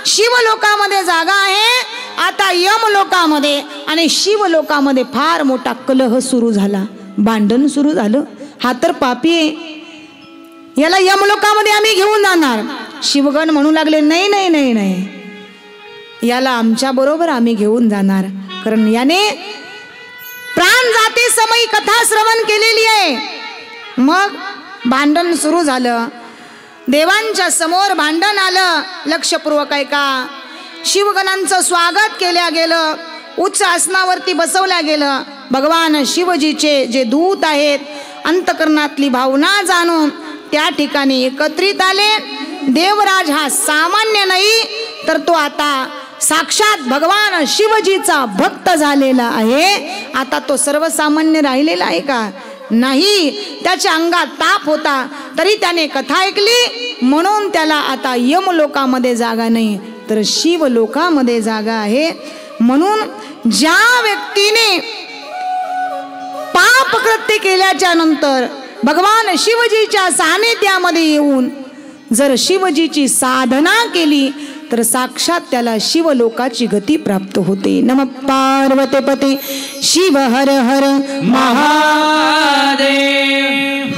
शिवलोकामध्ये जागा आहे. आता यमलोकामध्ये आणि शिवलोकामध्ये फार मोठा कलह सुरू झाला, भांडण सुरू झालं. हा तर पापी आहे, याला यमलोकामध्ये आम्ही घेऊन जाणार. शिवगण म्हणू लागले, नाही नाही नाही नाही, याला आमच्या बरोबर आम्ही घेऊन जाणार, कारण याने प्राण जाती समय कथा श्रवण केलेली आहे. मग भांडण सुरू झालं. देवांच्या समोर भांडण आलं. लक्षपूर्वक ऐका. शिवगणांचं स्वागत केल्या गेलं, उच्च आसनावरती बसवल्या गेलं. भगवान शिवजीचे जे दूत आहेत अंतकरणातली भावना जाणून त्या ठिकाणी एकत्रित आले. देवराज हा सामान्य नाही, तर तो आता साक्षात भगवान शिवजीचा भक्त झालेला आहे. आता तो सर्वसामान्य राहिलेला आहे का? नाही. त्याच्या अंगात ताप होता तरी त्याने कथा ऐकली, म्हणून त्याला आता यमलोकामध्ये जागा नाही तर शिवलोकामध्ये जागा आहे. म्हणून ज्या व्यक्तीने पाप कृत्य केल्याच्या नंतर भगवान शिवजीच्या सानिध्यामध्ये येऊन जर शिवजीची साधना केली तर साक्षात त्याला शिवलोकाची गती प्राप्त होते. नमः पार्वती पते शिव हर हर महादेव.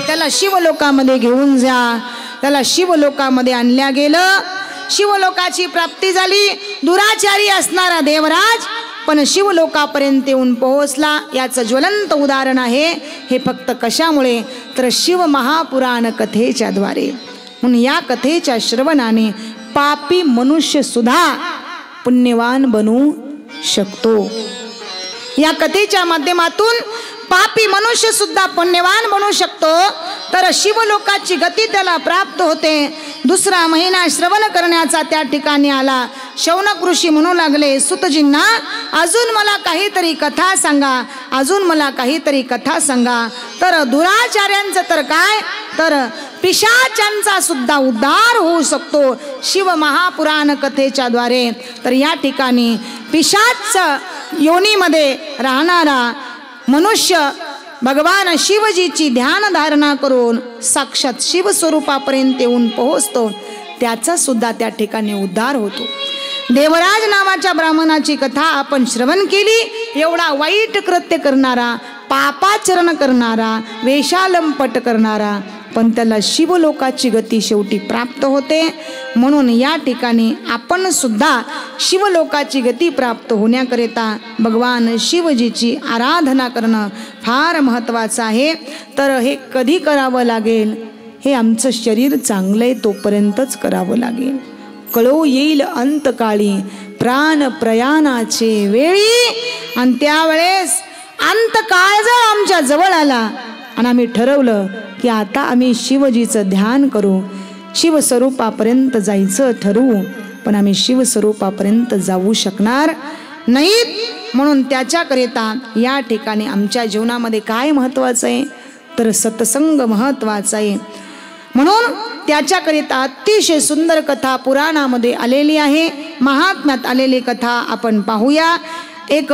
त्याला शिवलोकामध्ये घेऊन जा. त्याला शिवलोकामध्ये आणल्या गेलं. शिवलोकाची प्राप्ती झाली. दुराचारी असणारा देवराज पण शिवलोकापर्यंत येऊन पोहोचला. याचं ज्वलंत उदाहरण आहे. हे फक्त कशामुळे तर शिव महापुराण कथेच्या द्वारे. म्हणून या कथेच्या श्रवणाने पापी मनुष्य सुद्धा पुण्यवान बनू शकतो. या कथेच्या माध्यमातून पापी मनुष्य सुद्धा पुण्यवान बनू शकतो. तर शिवलोकाची गती त्याला प्राप्त होते. दुसरा महिना श्रवण करण्याचा त्या ठिकाणी आला. शौनक ऋषी म्हणू लागले, सुतजींना अजून मला काहीतरी कथा सांगा, अजून मला काहीतरी कथा सांगा. तर दुराचार्यांचं तर काय, तर पिशाचांचा सुद्धा उद्धार होऊ शकतो शिव महापुराण कथेच्या द्वारे. तर या ठिकाणी पिशाच योनीमध्ये राहणारा मनुष्य भगवान शिवजीची ध्यान धारणा करून साक्षात शिवस्वरूपापर्यंत येऊन पोहोचतो. त्याचा सुद्धा त्या ठिकाणी उद्धार होतो. देवराज नावाच्या ब्राह्मणाची कथा आपण श्रवण केली. एवढा वाईट कृत्य करणारा, पापाचरण करणारा, वेशालंपट करणारा, पण त्याला शिवलोकाची गती शेवटी प्राप्त होते. म्हणून या ठिकाणी आपण सुद्धा शिवलोकाची गती प्राप्त होण्याकरिता भगवान शिवजीची आराधना करणं फार महत्त्वाचं आहे. तर हे कधी करावं लागेल? हे आमचं शरीर चांगलं आहे तोपर्यंतच करावं लागेल. कळो येईल अंतकाळी प्राण प्रयाणाचे वेळी. आणि त्यावेळेस अंतकाळ जर आमच्या जवळ आला आणि आम्ही ठरवलं की आता आम्ही शिवजीचं ध्यान करू, शिवस्वरूपापर्यंत जायचं ठरवू, पण आम्ही शिवस्वरूपापर्यंत जाऊ शकणार नाहीत. म्हणून त्याच्याकरिता या ठिकाणी आमच्या जीवनामध्ये काय महत्त्वाचं आहे तर सत्संग महत्त्वाचा आहे. म्हणून त्याच्याकरिता अतिशय सुंदर कथा पुराणामध्ये आलेली आहे, महात्म्यात आलेली कथा आपण पाहूया. एक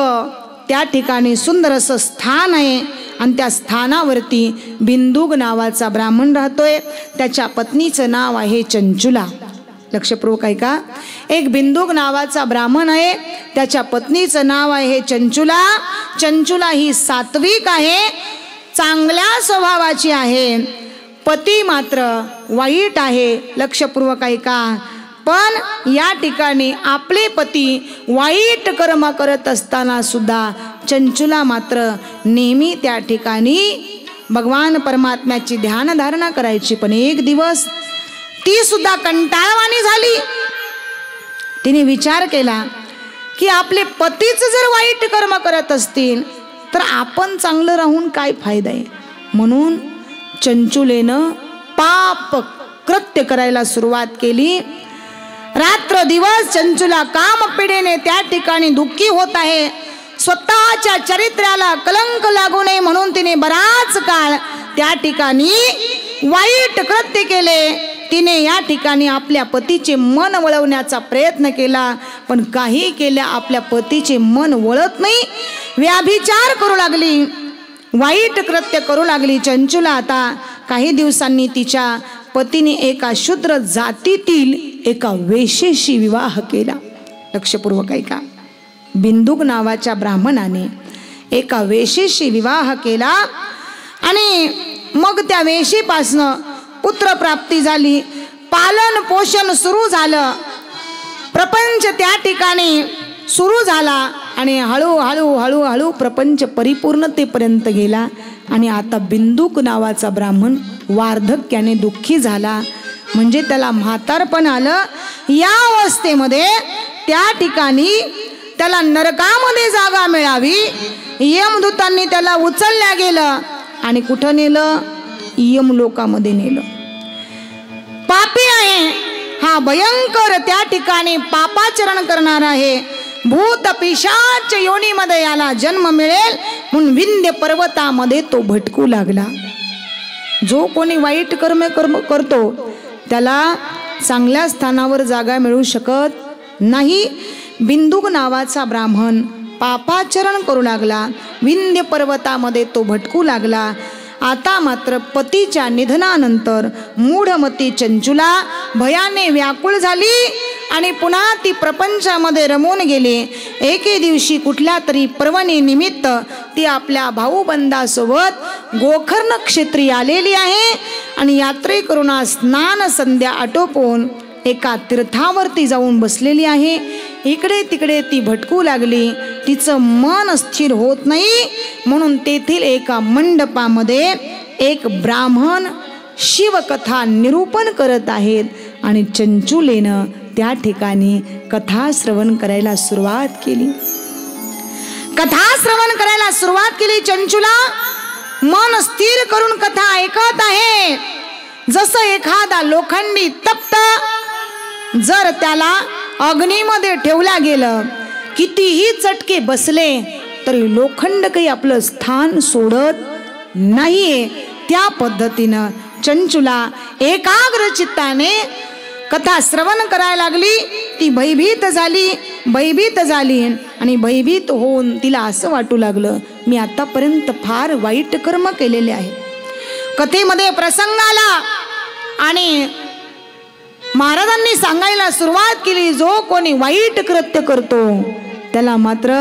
त्या ठिकाणी सुंदर असं स्थान आहे आणि त्या स्थानावरती बिंदुक नावाचा ब्राह्मण राहतोय. त्याच्या पत्नीचं नाव आहे चंचुला. लक्षपूर्वक ऐका. एक बिंदुक नावाचा ब्राह्मण आहे, त्याच्या पत्नीचं नाव आहे चंचुला. चंचुला ही सात्विक आहे, चांगल्या स्वभावाची आहे. पती मात्र वाईट आहे. लक्षपूर्वक ऐका. पण या ठिकाणी आपले पती वाईट कर्म करत असताना सुद्धा चंचुला मात्र नेहमी त्या ठिकाणी भगवान परमात्म्याची ध्यानधारणा करायची. पण एक दिवस ती सुद्धा कंटाळवाणी झाली. तिने विचार केला की आपले पतीच जर वाईट कर्म करत असतील तर आपण चांगलं राहून काय फायदा आहे. म्हणून चंचुलेनं पाप कृत्य करायला सुरुवात केली. रात्र दिवस चंचुला कामपिडेने त्या ठिकाणी दुःखी होत आहे. स्वतःच्या चरित्राला कलंक लागू नये म्हणून तिने बराच काळ त्या ठिकाणी वाईट कृत्य केले. तिने या ठिकाणी आपल्या पतीचे मन वळवण्याचा प्रयत्न केला, पण काही केल्या आपल्या पतीचे मन वळत नाही. व्याभिचार करू लागली, वाईट कृत्य करू लागली. चंचुला आता काही दिवसांनी तिच्या पतीने एका शूद्र जातीतील एका वेश्येशी विवाह केला. लक्षपूर्वक ऐका. बिंदुक नावाच्या ब्राह्मणाने एका वेश्येशी विवाह केला आणि मग त्या वेश्येपासनं पुत्रप्राप्ती झाली, पालन पोषण सुरू झालं, प्रपंच त्या ठिकाणी सुरू झाला आणि हळूहळू हळूहळू प्रपंच परिपूर्णतेपर्यंत गेला. आणि आता बिंदुक नावाचा ब्राह्मण वार्धक्याने दुःखी झाला, म्हणजे त्याला म्हातारपण आलं. या अवस्थेमध्ये त्या ठिकाणी त्याला नरकामध्ये जागा मिळावी, यमदूतांनी त्याला उचलल्या गेलं आणि कुठं नेलं, यमलोकामध्ये नेलं. पापी आहे हा, भयंकर त्या ठिकाणी पापाचरण करणार आहे. भूत पिशाच योनीमध्ये याला जन्म मिळेल म्हणून विंध्य पर्वतामध्ये तो भटकू लागला. जो कोणी वाईट कर्म करतो त्याला चांगल्या स्थानावर जागा मिळू शकत नाही. बिंदुक नावाचा ब्राह्मण पापाचरण करू लागला, विंध्य पर्वतामध्ये तो भटकू लागला. आता मात्र पतीच्या निधनानंतर मूढमती चंचुला भयाने व्याकुळ झाली आणि पुन्हा ती प्रपंचामध्ये रमून गेली. एके दिवशी कुठल्या तरी पर्वणी निमित्त ती आपल्या भाऊबंदासोबत गोकर्ण क्षेत्री आलेली आहे आणि यात्रेकरून स्नान संध्या आटोपून एका तीर्थावरती जाऊन बसलेली आहे. इकडे तिकडे ती भटकू लागली, तिचं मन स्थिर होत नाही. म्हणून तेथील एका मंडपामध्ये एक ब्राह्मण शिवकथा निरूपण करत आहेत आणि चंचुलेनं त्या ठिकाणी कथा श्रवण करायला सुरुवात केली. कथा श्रवण करायला सुरुवात केली. चंचुला मन स्थिर करून कथा ऐकत आहे. जसं एखादा लोखंडी तप्त जर त्याला अग्नीमध्ये ठेवला गेलं, कितीही चटके बसले तरी लोखंड काही आपलं स्थान सोडत नाहीये. त्या पद्धतीनं चंचुला एकाग्र चित्ताने कथा श्रवण करायला लागली. ती भयभीत झाली आणि भयभीत होऊन तिला असं वाटू लागलं, मी आतापर्यंत फार वाईट कर्म केलेले आहे. कथेमध्ये प्रसंग आला आणि महाराजांनी सांगायला सुरुवात केली, जो कोणी वाईट कृत्य करतो त्याला मात्र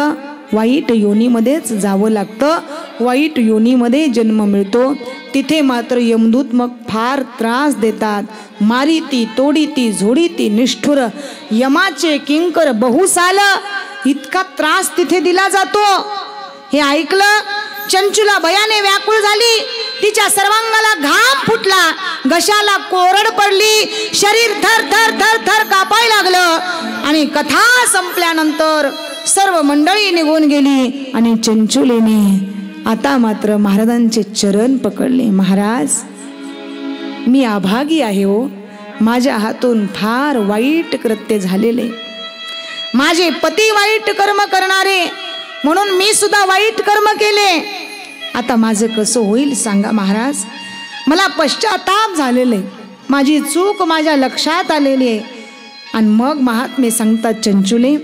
वाईट योनीमध्येच जावं लागतं, वाईट योनीमध्ये जन्म मिळतो. तिथे मात्र यमदूत मग फार त्रास देतात, मारिती तोडीती झोडीती निष्ठुर यमाचे किंकर बहुसाल, इतका त्रास तिथे दिला जातो. हे ऐकलं चंचुला भयाने व्याकुळ झाली. तिच्या सर्वांगाला घाम फुटला, घशाला कोरड पडली, शरीर थर थर थर थर कापायला लागलं आणि कथा संपल्यानंतर सर्व मंडळी निघून गेली आणि चंचुलेने आता मात्र महाराजांचे चरण पकडले. महाराज, मी अभागी आहे हो, माझ्या हातून फार वाईट कृत्य झालेले. माझे पती वाईट कर्म करणारे, म्हणून मी सुद्धा वाईट कर्म केले. आता माझं कसं होईल सांगा महाराज. मला पश्चाताप झालेले, माझी चूक माझ्या लक्षात आलेली आहे. आणि मग महात्मे सांगतात, चंचुले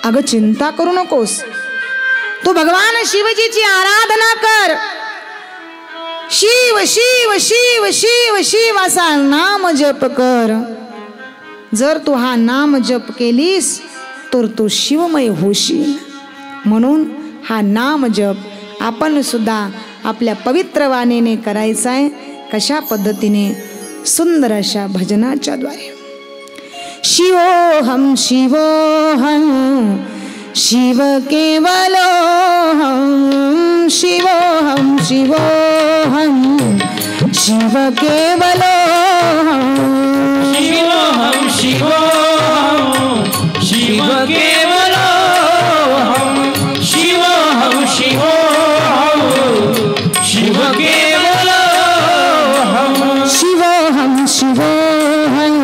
अगं चिंता करू नकोस, तू भगवान शिवजीची आराधना कर. शिव शिव शिव शिव शिव असा नाम जप कर. जर तू हा नाम जप केलीस तर तू शिवमय होशील. म्हणून हा नाम जप आपण सुद्धा आपल्या पवित्र वाणीने करायचा आहे. कशा पद्धतीने? सुंदर अशा भजनाच्या द्वारे. शिवोहम शिवोहम शिव केवलोहम शिवोहम शिवोहम शिव केवलोहम शिवोहम शिवोहम शिव केवलोहम शिवोहम शिवोहम शिव केवलोहम शिवोहम शिवोहम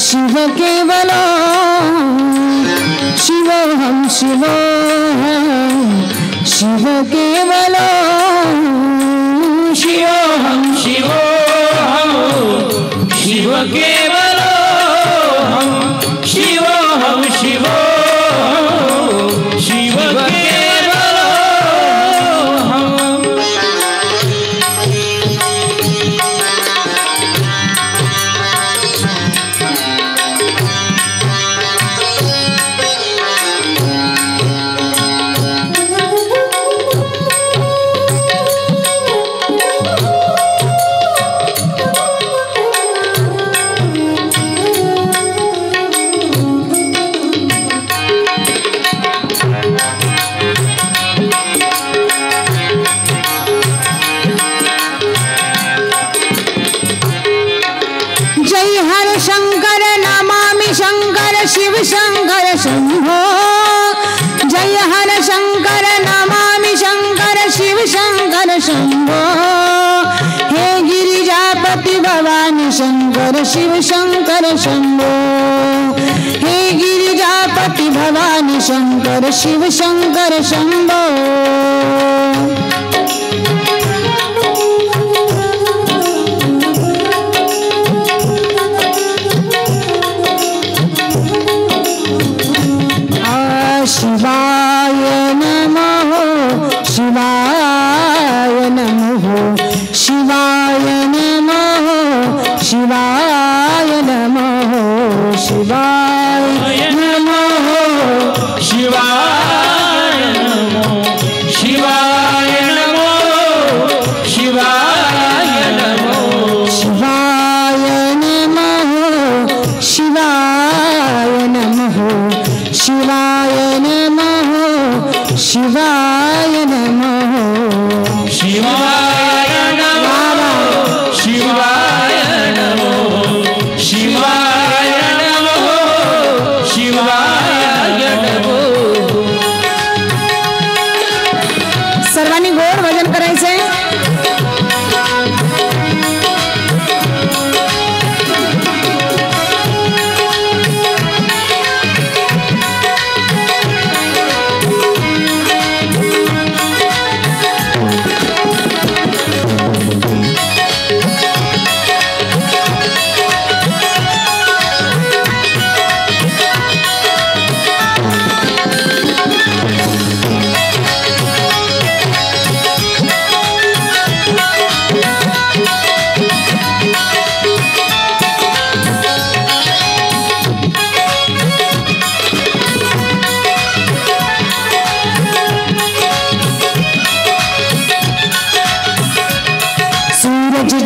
शिव केवलोहम शिवोहम शिवोहम शिव केवलोहम शिवोहम शिवोहम शिव केवलोहम शिवोहम शिवोहम शिव केवलोहम. शिव शंकर शंभो. जय हर शंकर नमामि शंकर शिव शंकर शंभो. हे गिरिजापति भवानी शंकर शिव शंकर शंभो. हे गिरिजापति भवानी शंकर शिव शंकर शंभो. शिवाय नमः शिवाय नमः शिवाय नमः शिवाय नमः शिवाय नमः शिवाय नमो शिवाय नमो शिवाय नमो शिवाय नमः शिवाय नमः शिवाय नमः शिवाय नमः शिवाय नमो शिवाय नमो शिवाय नमो शिवाय नमो. सर्वांनी गोड भजन करायचंय.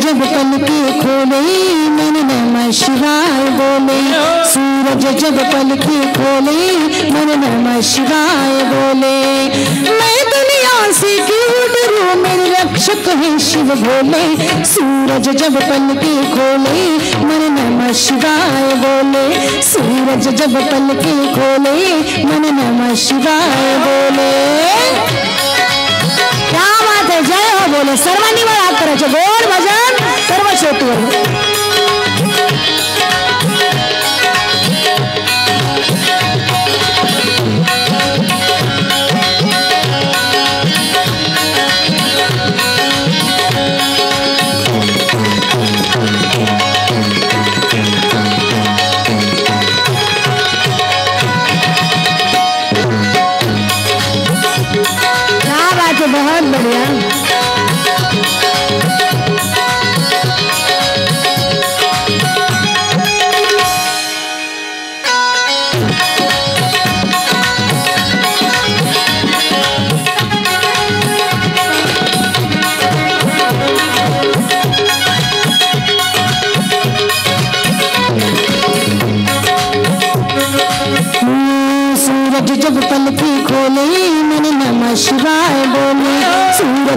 जब पलके खोले मन नमः शिवाय बोले. सूरज जब पलके खोले मन नमः शिवाय बोले. मैं दुनिया से क्यों डरूं मेरे रक्षक है शिव भोले. सूरज जब पलके खोले मन नमः शिवाय बोले. सूरज जब पलके खोले मन नमः शिवाय बोले. क्या बात है. जय हो बोले. सर्वांनी मला हात करायचे. गोड भजन सर्व शेतवर.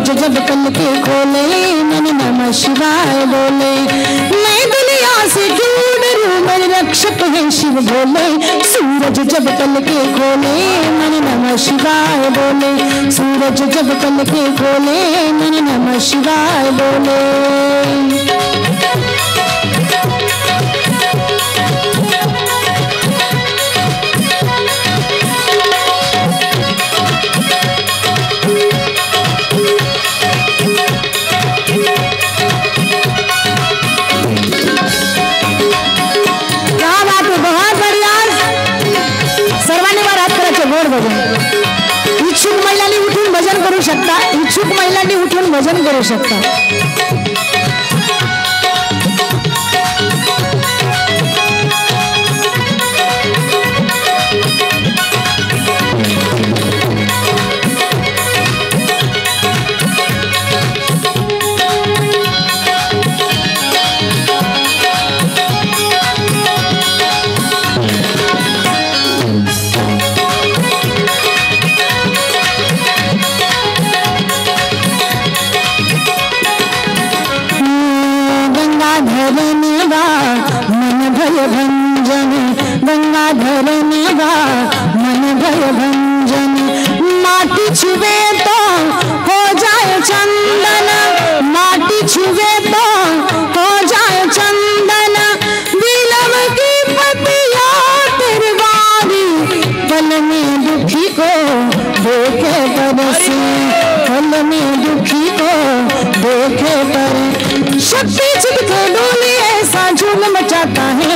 सूरज जब पल के खोले मन नमः शिवाय बोले। मैं दुनिया से क्यों डरूं मेरे रक्षक है शिव भोले। सूरज जब पल के खोले मन नमः शिवाय बोले। सूरज जब पल के खोले मन नमः शिवाय बोले। इच्छुक महिलांनी उठून भजन करू शकता। इच्छुक महिलांनी उठून भजन करू शकता। भंजन गंगाधर नेवा मन भय भंजन। माटी छुवे तो हो जाए चंदन। माटी छुवे तो हो जाए चंदन। बिलव की पतिया तिरवारी पल में दुखी को देखे बरसी। पल में दुखी को देखे पर शक्ति चिपके डोली ऐसा झूम मचाता है।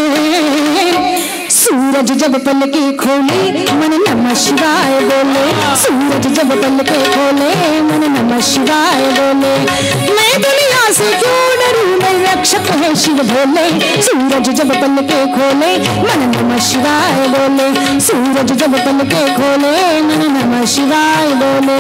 सूरज जब पल के खोले मन नमः शिवाय बोले। सूरज जब पल के खोले मन नमः शिवाय बोले। मैं दुनिया से क्यों डरूं मेरे रक्षक है शिव भोले। सूरज जब पल के खोले मन नमः शिवाय बोले। सूरज जब पल के खोले मन नमः शिवाय बोले।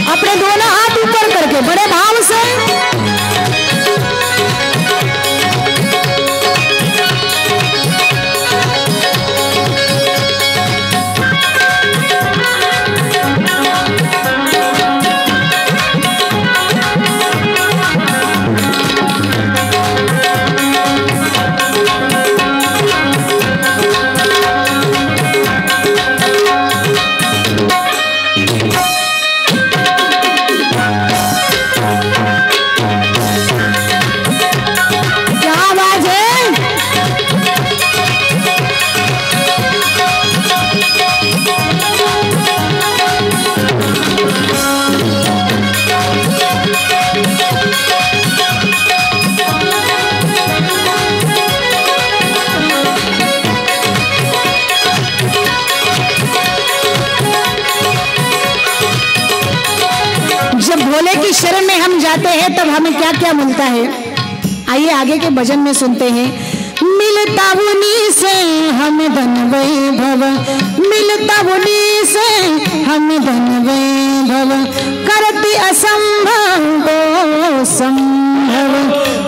अपने दोनों हाथ ऊपर करके बड़े भाव से भोले की शरण में हम जाते हैं तब हमें क्या क्या मिलता है। आइए आगे के भजन में सुनते हैं। मिलता उन्हीं से हम धन वैभव। मिलता उन्हीं से हम धन वैभव। करती असंभव को संभव।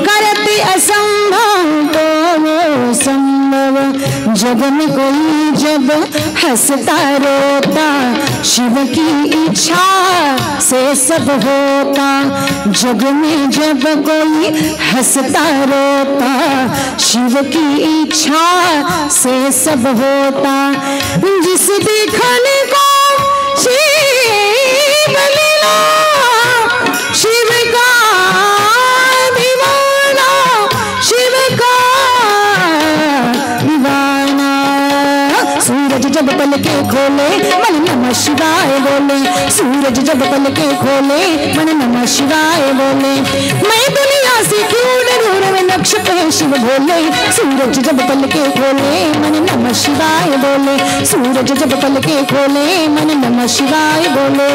करती असंभव को संभव। जब में कोई जब हंसता रोता शिव की इच्छा से सब होता। जग में जब कोई हंसता रोता शिव की इच्छा से सब होता। जिस देखने को शिव लीला शिव का दीवाना शिव का दीवाना। सूरज जब पल के खोले मन नमः शिवाय बोले। सूरज जब पल के खोले मन नमः शिवाय बोले। मैं दुनिया से क्यों डरूं रे नक्षत्र है शिव भोले। सूरज जब पल के खोले मन नमः शिवाय बोले। सूरज जब पल के खोले मन नमः शिवाय बोले।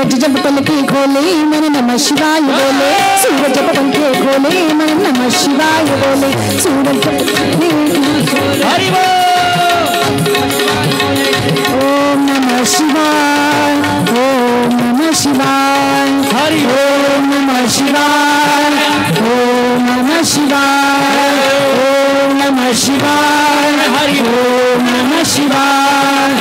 सूरज जब पलके खोले मन नमः शिवाय बोले, सूरज जब पलके खोले मन नमः शिवाय बोले, सूरज जब हरि बोल। ओम नमः शिवाय, ओम नमः शिवाय, हरि ओम नमः शिवाय, ओम नमः शिवाय, ओम नमः शिवाय, हरि ओम नमः शिवाय,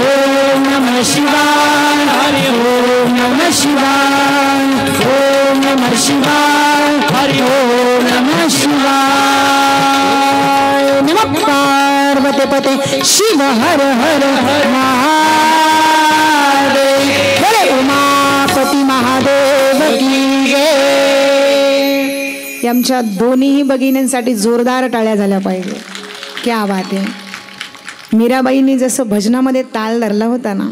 ओम नमः शिवाय, हरि ओम नमः शिवाय, ओम नमः शिवाय, हरि ओम नमः शिवाय। नमः पार्वती पते शिव हर हर महादेव, बोले उमापती महादेव की जय। आमच्या दोन्ही भगिनींसाठी जोरदार टाळ्या झाल्या पाहिजे. क्या बात आहे. मीराबाईंनी जसं भजनामध्ये ताल धरला होता ना,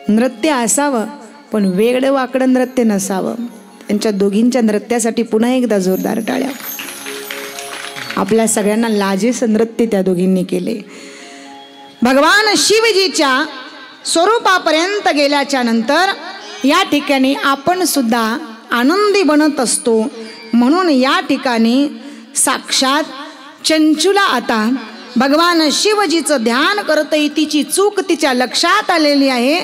नृत्य असावं पण वेगळं वाकडं नृत्य नसावं. त्यांच्या दोघींच्या नृत्यासाठी पुन्हा एकदा जोरदार टाळ्या. आपल्या सगळ्यांना लाजेस नृत्य त्या दोघींनी केले. भगवान शिवजीच्या स्वरूपापर्यंत गेल्याच्या नंतर या ठिकाणी आपण सुद्धा आनंदी बनत असतो. म्हणून या ठिकाणी साक्षात चंचुला आता भगवान शिवजीचं ध्यान करते. तिची चूक तिच्या लक्षात आलेली आहे.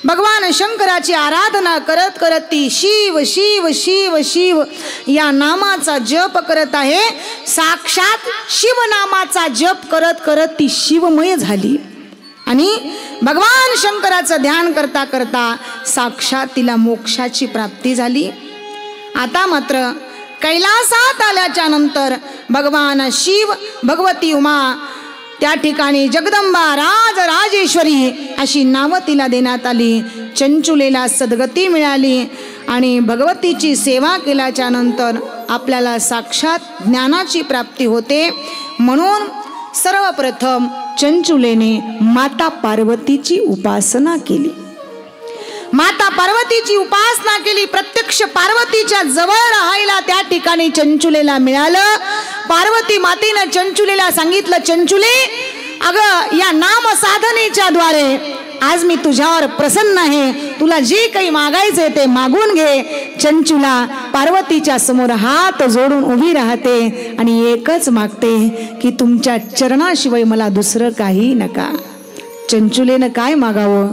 भगवान शंकराची आराधना करत करत ती शिव शिव शिव शिव या नामाचा जप करत आहे. साक्षात शिवनामाचा जप करत करत ती शिवमय झाली आणि भगवान शंकराचं ध्यान करता करता साक्षात तिला मोक्षाची प्राप्ती झाली. आता मात्र कैलासात आल्याच्या नंतर भगवान शिव, भगवती उमा, त्या ठिकाणी जगदंबा, राज राजेश्वरी अशी नावं तिला देण्यात आली. चंचुलेला सद्गती मिळाली आणि भगवतीची सेवा केल्याच्या नंतर आपल्याला साक्षात ज्ञानाची प्राप्ती होते. म्हणून सर्वप्रथम चंचुलेने माता पार्वतीची उपासना केली. माता पार्वतीची उपासना केली. प्रत्यक्ष पार्वतीच्या जवळ राहायला त्या ठिकाणी चंचुलेला मिळालं. पार्वती मातेनं चंचुलेला सांगितलं, चंचुले अगं या नाम साधनेच्या द्वारे आज मी तुझ्यावर प्रसन्न आहे. तुला जे काही मागायचे ते मागून घे. चंचुला पार्वतीच्या समोर हात जोडून उभी राहते आणि एकच मागते की तुमच्या चरणाशिवाय मला दुसरं काही नका. चंचुलेनं काय मागावं?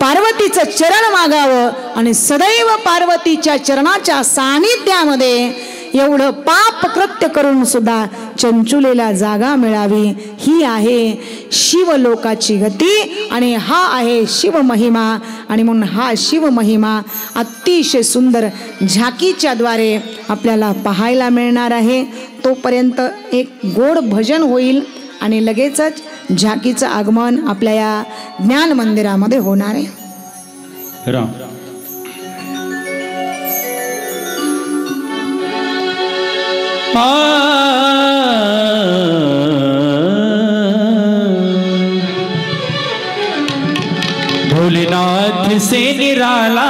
पार्वतीचं चरण मागावं आणि सदैव पार्वतीच्या चरणाच्या सानिध्यामध्ये एवढं पाप कृत्य करून सुद्धा चंचुलेला जागा मिळावी. ही आहे शिवलोकाची गती आणि हा आहे शिवमहिमा. आणि म्हणून हा शिवमहिमा अतिशय सुंदर झाकीच्या द्वारे आपल्याला पाहायला मिळणार आहे. तोपर्यंत एक गोड भजन होईल आणि लगेचच झाकीचं आगमन आपल्या या ज्ञान मंदिरामध्ये होणार आहे. राम भोलेनाथ से निराला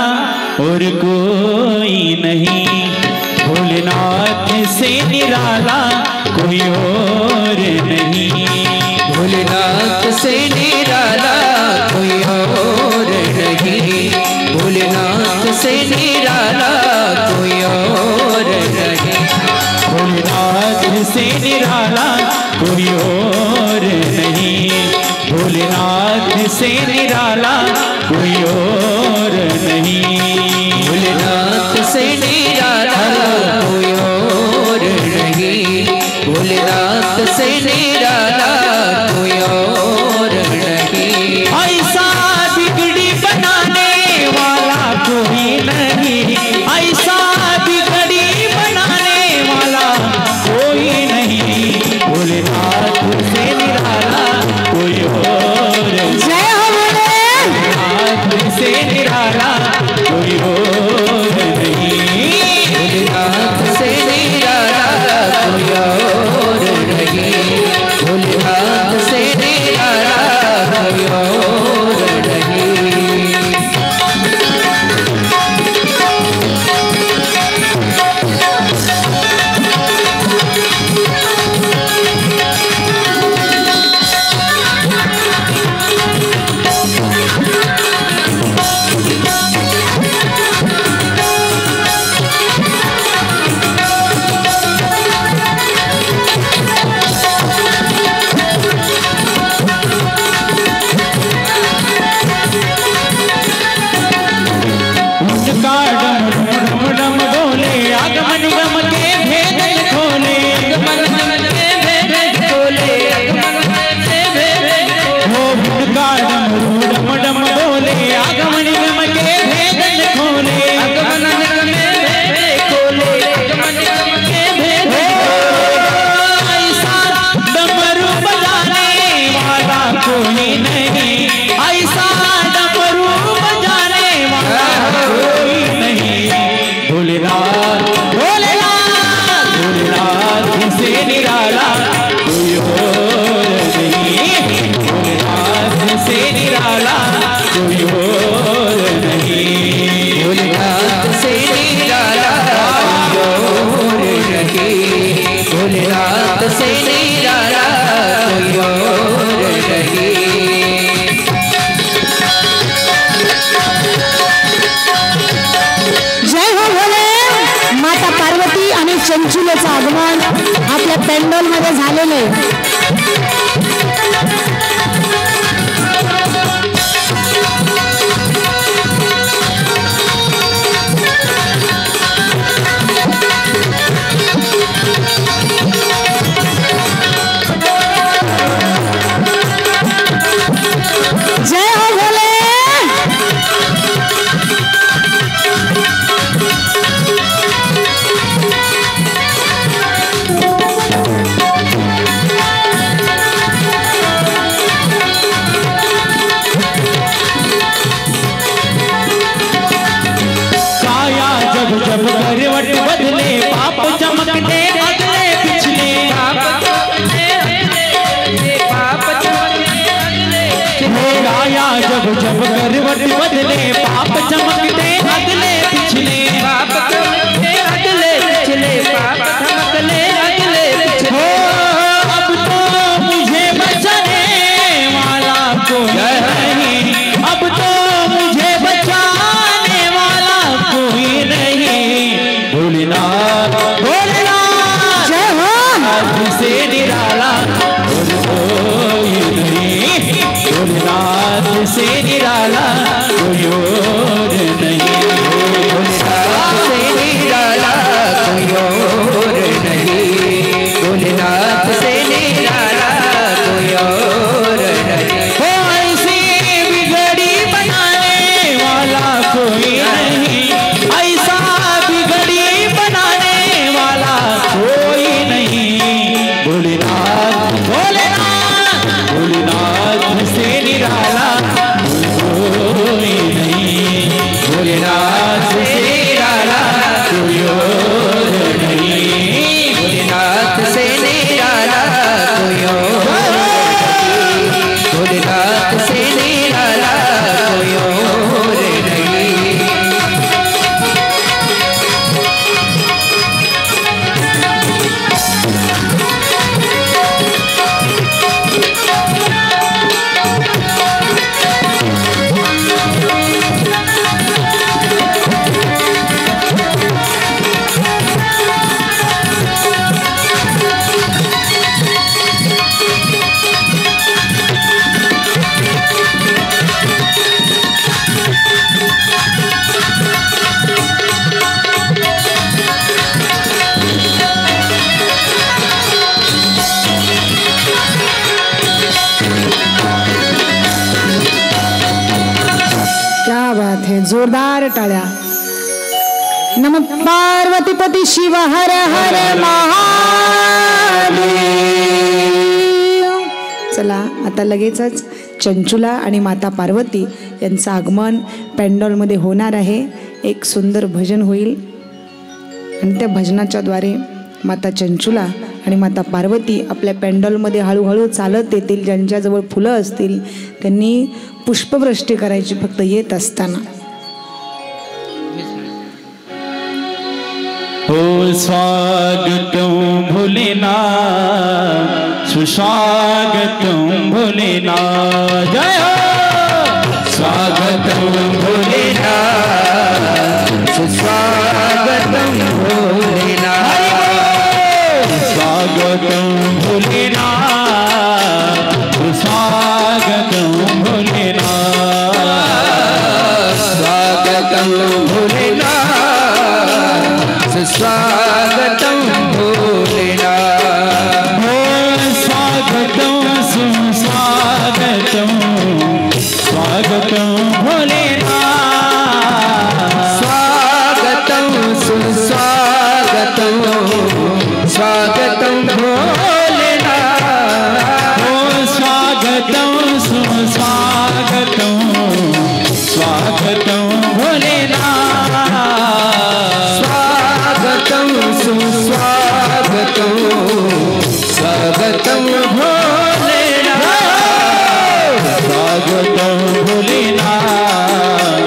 और कोई नहीं, भोलेनाथ से निराला कोई और नहीं, भोलेनाथ से निराला कोई और नहीं, भोलेनाथ से निराला कोई और नहीं, भोलेनाथ से निराला कोई और नहीं, भोलेनाथ से निराला कोई और नहीं, भोलेनाथ से निराला कोई और नहीं, भोलेनाथ से निराला कोई और नहीं। ऐसा बिगड़ी बनाने वाला कोई नहीं, ऐसा बिगड़ी बनाने वाला कोई नहीं, भोलेनाथ से निराला कोई और नहीं, जय हो भोलेनाथ से निराला कोई और नहीं, भोलेनाथ से निराला कोई और नहीं, भोलेनाथ से निराला कोई और नहीं। चंचुलेचं आगमन आपल्या पेंडॉल मध्ये झालेलं आहे. जय हो भोले. काया जब जब करवट बदले पाप चमकते अगले पिछले काया जब जब करवट बदले पाप चमकते अगले पिछले हो अब तो मुझे बचाने वाला कोई नहीं, अब तो मुझे बचाने वाला कोई नहीं. भोलेनाथ भोलेनाथ जय हो. से निराला कोई नहीं, भोलेनाथ से निराला कोई और नहीं, भोलेनाथ से निराला कोई और नहीं, भोलेनाथ से निराला कोई और नहीं. हो ऐसी बिगड़ी बनाने वाला कोई नहीं, ऐसा बिगड़ी बनाने वाला कोई नहीं. भोलेनाथ भोलेनाथ भोलेनाथ से निराला कोई नहीं, भोलेनाथ से निराला कोई और नहीं, भोलेनाथ से निराला कोई और नहीं, भोलेनाथ से निराला कोई और नहीं. क्या बात है. जोरदार टाळ्या. नम पार्वतीपती शिव हर हर महादेव. चला आता लगेचच चंचुला आणि माता पार्वती यांचं आगमन पेंडॉलमध्ये होणार आहे. एक सुंदर भजन होईल आणि त्या भजनाच्या द्वारे माता चंचुला आणि माता पार्वती आपल्या पेंडॉलमध्ये हळूहळू चालत येतील. ज्यांच्याजवळ फुलं असतील त्यांनी पुष्पवृष्टी करायची फक्त येत असताना. हो स्वागतम भोलेनाथ सुस्वागतम भोलेनाथ. जय हो स्वागतम भोलेनाथ सुस्वागतम भोलेनाथ, स्वागतम भोलेनाथ सुस्वागतम भोलेनाथ, स्वागतम भोलेनाथ सुस्वागतम भोलेनाथ. हो स्वागतम सुस्वागतम स्वागतम भोलेनाथ, स्वागतम सुस्वागतम स्वागतम भोलेनाथ. हो स्वागतम सुस्वागतम स्वागतम भोलेनाथ, स्वागतम सुस्वागतम स्वागतम भोलेनाथ. स्वागतम भोलेनाथ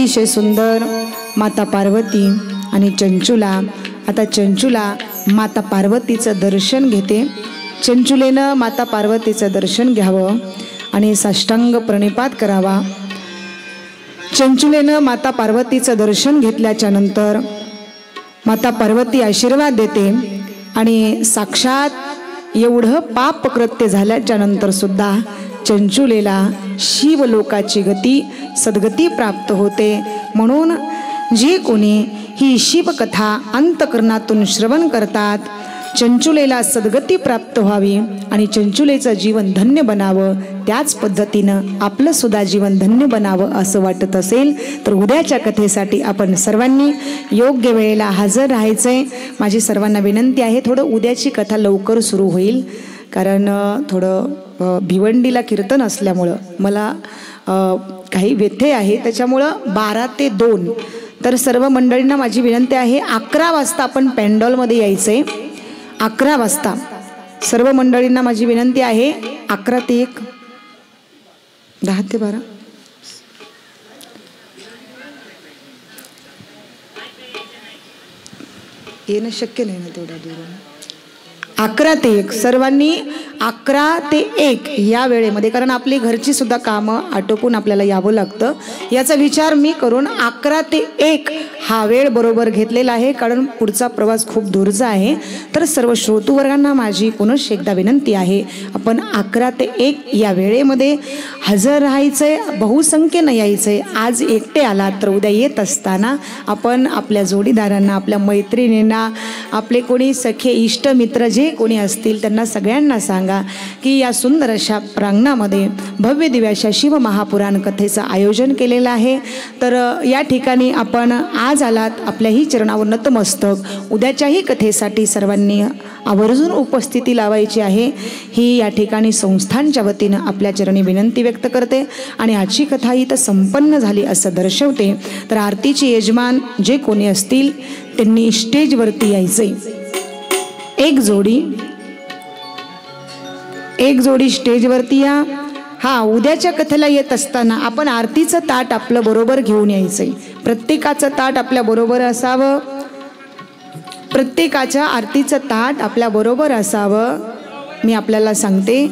अतिशय सुंदर माता पार्वती आणि चंचुला. आता चंचुला माता पार्वतीचं दर्शन घेते. चंचुलेनं माता पार्वतीचं दर्शन घ्यावं आणि साष्टांग प्रणिपात करावा. चंचुलेनं माता पार्वतीचं दर्शन घेतल्याच्या नंतर माता पार्वती आशीर्वाद देते आणि साक्षात एवढं पाप कृत्य झाल्याच्या नंतर सुद्धा चंचुलेला शिवलोकाची गती सद्गती प्राप्त होते. म्हणून जे कोणी ही शिवकथा अंतकरणातून श्रवण करतात चंचुलेला सद्गती प्राप्त व्हावी आणि चंचुलेचं जीवन धन्य बनावं, त्याच पद्धतीनं आपलं सुद्धा जीवन धन्य बनावं असं वाटत असेल तर उद्याच्या कथेसाठी आपण सर्वांनी योग्य वेळेला हजर राहायचंय. माझी सर्वांना विनंती आहे, थोडं उद्याची कथा लवकर सुरू होईल कारण थोडं भिवंडीला कीर्तन असल्यामुळं मला काही व्यथे आहे, त्याच्यामुळं 12 ते 2. तर सर्व मंडळींना माझी विनंती आहे 11 वाजता आपण पॅन्डॉलमध्ये यायचंय. 11 वाजता सर्व मंडळींना माझी विनंती आहे. 11 ते 1, 10 ते 12. येणं शक्य नाही ना तेवढ्या दूर. 11 ते 1 सर्वांनी 11 ते 1 या वेळेमध्ये, कारण आपली घरची सुद्धा कामं आटोपून आपल्याला यावं लागतं. याचा विचार मी करून 11 ते 1 हा वेळ बरोबर घेतलेला आहे, कारण पुढचा प्रवास खूप दूरचा आहे. तर सर्व श्रोतूवर्गांना माझी पुनश्च एकदा विनंती आहे, आपण 11 ते 1 या वेळेमध्ये हजर राहायचंय, बहुसंख्येनं यायचंय. आज एकटे आलात तर उद्या येत असताना आपण आपल्या जोडीदारांना, आपल्या मैत्रिणींना, आपले कोणी सखे इष्ट मित्र जे कोणी असतील त्यांना सगळ्यांना सांगा की या सुंदर अशा प्रांगणामध्ये भव्य दिव्य अशा शिव महापुराण कथेचं आयोजन केलेलं आहे. तर या ठिकाणी आपण आज आलात, आपल्याही चरणावर नतमस्तक उद्याच्याही कथेसाठी सर्वांनी आवर्जून उपस्थिती लावायची आहे ही या ठिकाणी संस्थांच्या वतीनं आपल्या चरणी विनंती व्यक्त करते. आणि आजची कथा इथं संपन्न झाली असं दर्शवते. तर आरतीचे यजमान जे कोणी असतील त्यांनी स्टेजवरती यायचे. एक जोडी स्टेजवरती या. हा, उद्याच्या कथेला येत असताना आपण आरतीचं ताट आपलं बरोबर घेऊन यायचंय. प्रत्येकाचं ताट आपल्या बरोबर असावं. प्रत्येकाच्या आरतीचं ताट आपल्या बरोबर असावं. मी आपल्याला सांगते,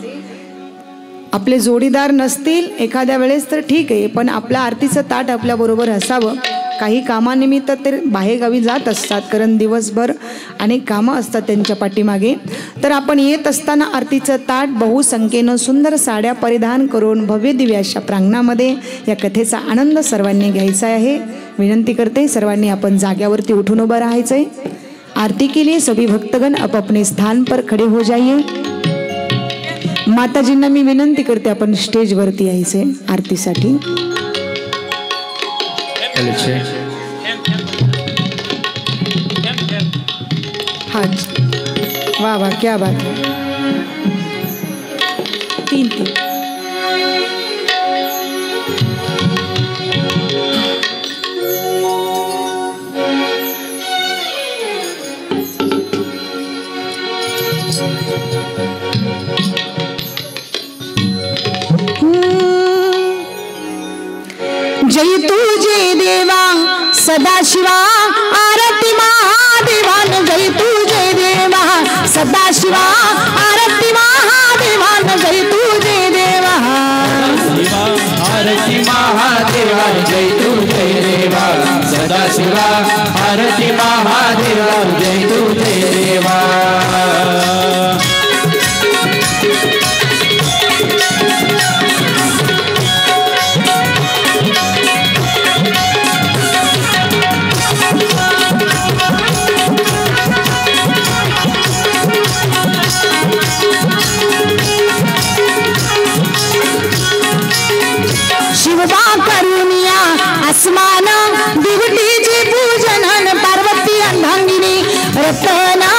आपले जोडीदार नसतील एखाद्या वेळेस तर ठीक आहे, पण आपलं आरतीचं ताट आपल्या बरोबर असावं. काही कामानिमित्त ते बाहेरगावी जात असतात, कारण दिवसभर अनेक कामं असतात त्यांच्या पाठीमागे. तर आपण येत असताना आरतीचं ताट बहुसंख्येनं सुंदर साड्या परिधान करून भव्य दिव्य अशा प्रांगणामध्ये या कथेचा आनंद सर्वांनी घ्यायचा आहे. विनंती करते सर्वांनी आपण जाग्यावरती उठून उभं राहायचंय. आरती के लिए सभी भक्तगण आप अपने स्थान पर खड़े हो जाइए. माताजींना मी विनंती करते आपण स्टेजवरती यायचे आरतीसाठी. हाँ, वाह वाह, क्या बात है. 3 जय तुझे देवा सदाशिवा आरती महादेवान. जय तुझे देवा सदाशिवा आरती महादेवान. जय तुझे देवा आरती महादेवान. जय तुझे देवा सदाशिवा आरती महादेवान. जय तुझे देवा. शिवबा करुनिया आसमान दिवटीची पूजनन. पार्वती अर्धांगिनी रत्ना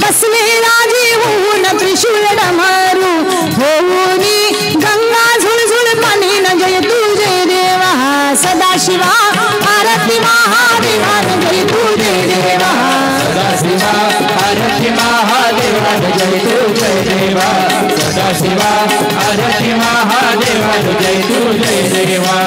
बसले राजी होऊन. त्रिशूल डमरू होऊनी गंगा झुळझुळ पाणीन. जय तुझे देवा सदाशिवा आरती महादेवान. जय तुझे देवा सदाशिवा आरती महादेवान. जय तुझे देवा सदाशिवा आरती महादेवान. जय तुझे देवा.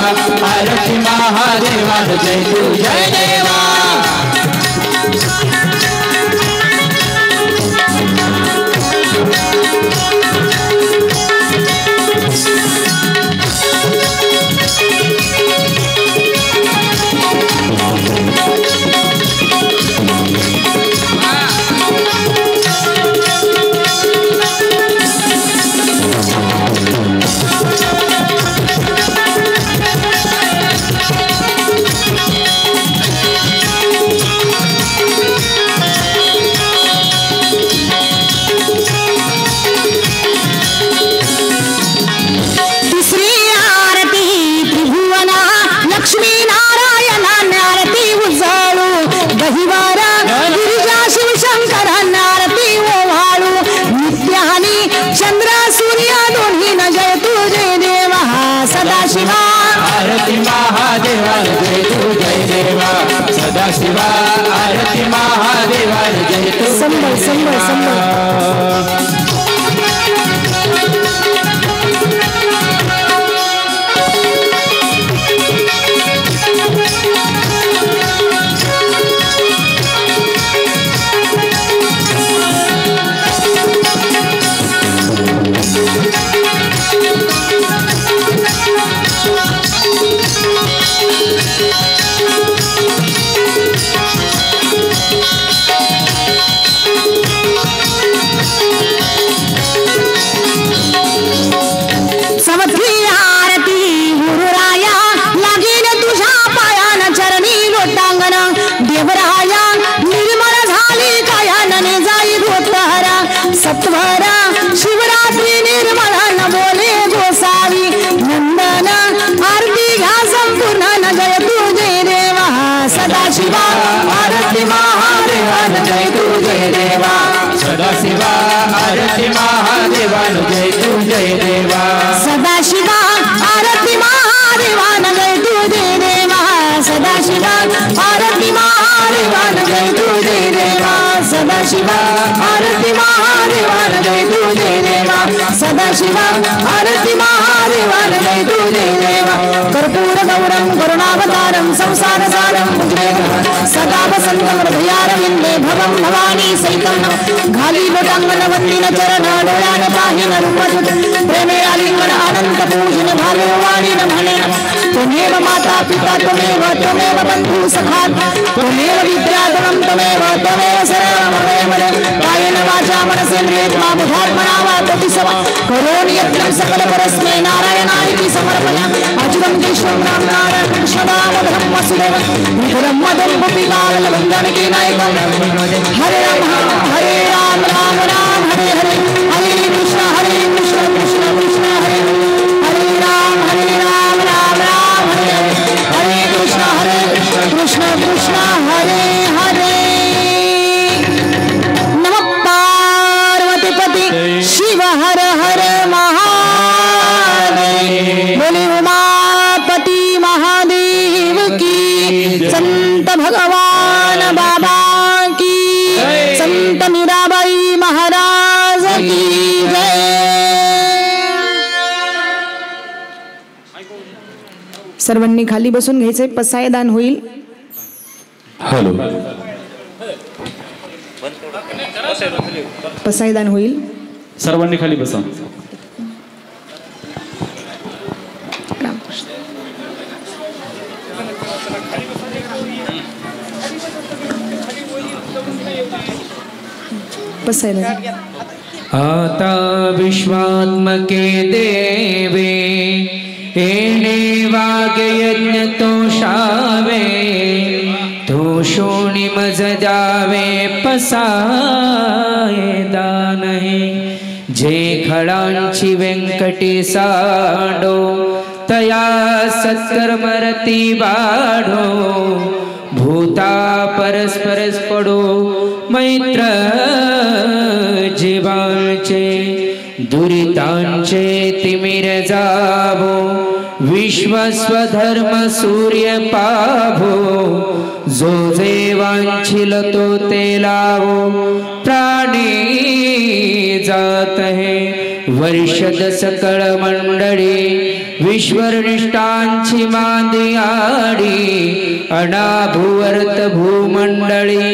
आरती महादेवाला जय तू जय देवा सदाशिवा आरती महादेवाला जय तू संभल संभल संभल सदाशिवा आरती महादेवाला जय तू जय देवा सदाशिवा आरती महादेवाला जय तू जय देवा सदाशिवा आरती महादेवाला जय तू जय देवा सदाशिवा आरती महादेवाला जय तू जय देवा सदाशिवा आरती महादेवाला जय तू जय देवा कर्पूर गौरं करुणावतारं संसार सारं सदा वसन्तं हृदयारविन्दे भवं भवानी सहितं घाली लोटांगण वंदिन चरण डोळ्यान पाहिन रूपसुत प्रेमे आलिंगन अनंत पूजन भावे वाणी नमने त्वमेव माता पिता त्वमेव त्वमेव बंधु सखा त्वमेव विद्याधरं त्वमेव त्वमेव शरणं कायेन वाचा मनसेन्द्रियेर्वा बुद्ध्यात्मना वा प्रतिसवा करोमि यत्नं सकल परस्मै नारायणाय समर्पयामि अच्युतं केशवं राम नारायण कृष्णदामोदरं वासुदेवं विपुलं मदं गोपीकावल्लभं जानकीनायकं हरे राम राम राम हरे हरे हरे कृष्ण कृष्ण कृष्ण हरे हरे राम राम राम हरे हरे हरे कृष्ण कृष्ण हरे हरे नमः पार्वती पति शिव हर हर महादेव बोले उमापति महादेव की संत भगवान बाबा की संत मीराबाई महाराज की जय। सर्वांनी खाली बसून घ्यायचे पसायदान होईल। हॅलो पसायदान होईल। सर्वांनी खाली बसा। पसायदान आता विश्वात्मके देवे एणे वाग्यज्ञ तोषावे तो शोणी मज जावे पसाये दान हे जे खडांची व्यंकटी साडो तया सत्कर्मरती बाढो भूता परस्परस पडो मैत्र जीवांचे दुरितांचे तिमिर जावो विश्वस्वधर्म सूर्य पाभो जो जे वांछिल तो ते लावो प्राणी जात है वर्षद सकळ मंडळी विश्वनिष्ठांची मांदियाडी अनाभुवर्त भूमंडळी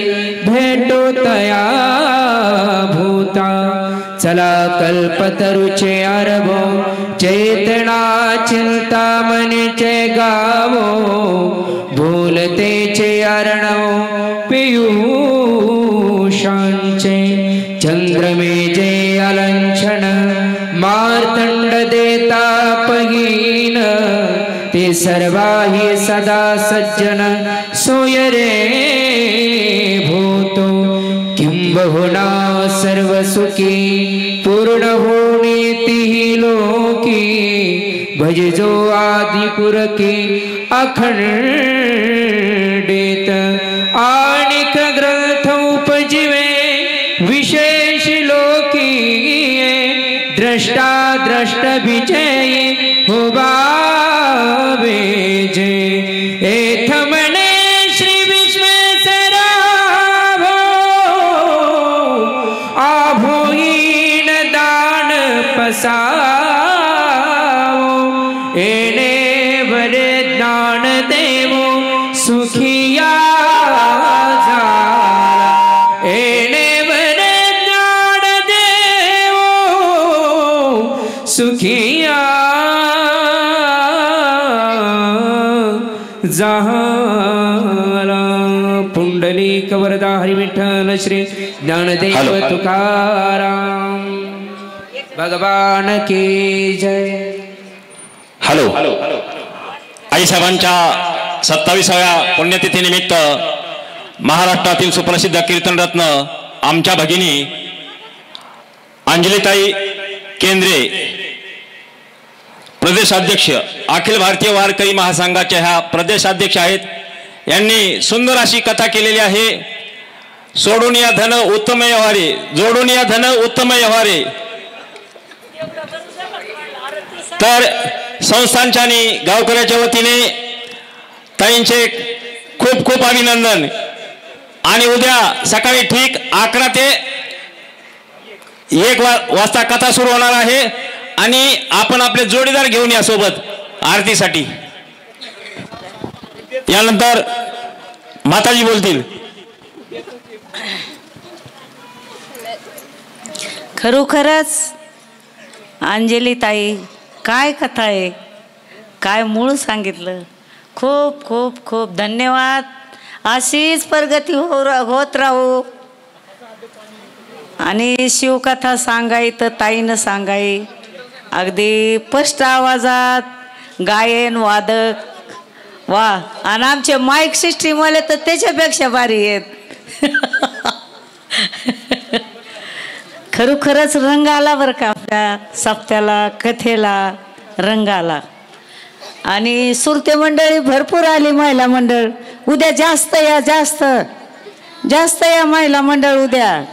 भेटो तया भूता चला कल्पतरुचे आरभो चेतना चिंतामणीचे गावो भूलतेचे अर्णव पियुषांचे चंद्रमेजे अलंछन मार्तंड देता पहीन ते सर्वाही सदा सज्जन सोय रे भूतो किंबहुना सर्व सुखी पूर्ण होनीति लोकी भजजो आदि पुरकी अखंडित आणिक ग्रंथ उपजीवे विशेष लोकी द्रष्टा द्रष्ट विजयी होबावे जे एथ मने श्री विश्वेश्वरा आभोईन दान पसावो एने वरे ज्ञान देवो सुखिया एने वरे ज्ञान देवो सुखिया जहाला पुंडलिक वरदा हरि विठ्ठल श्री ज्ञानदेव तुकाराम भगवान की जय। हॅलो आई साहेबांच्या 27व्या पुण्यतिथीनिमित्त महाराष्ट्रातील सुप्रसिद्ध कीर्तन रत्न आमच्या भगिनी अंजलीताई केंद्रे प्रदेशाध्यक्ष अखिल भारतीय वारकरी महासंघाच्या ह्या प्रदेशाध्यक्ष आहेत। यांनी सुंदर अशी कथा केलेली आहे। सोडून या धन उत्तम व्यवहारे जोडून या धन उत्तम व्यवहारे। तर संस्थांच्या आणि गावकऱ्याच्या वतीने ताईंचे खूप खूप अभिनंदन। आणि उद्या सकाळी ठीक 11 ते 1 वाजता कथा सुरू होणार आहे आणि आपण आपले जोडीदार घेऊन या सोबत आरतीसाठी। यानंतर माताजी बोलतील। खरोखरच अंजलीताई काय कथा आहे, काय मूळ सांगितलं। खूप खूप खूप धन्यवाद। अशीच प्रगती होत राहू आणि शिवकथा सांगाई तर ताईनं सांगाई अगदी स्पष्ट आवाजात गायन वादक वा आणि आमचे माईक सिस्टीम वाले तर त्याच्यापेक्षा भारी आहेत। खरोखरच रंग आला बरं का आपल्या सप्त्याला कथेला रंग आला आणि सुरते मंडळी भरपूर आली। महिला मंडळ उद्या जास्त या जास्त जास्त या महिला मंडळ उद्या।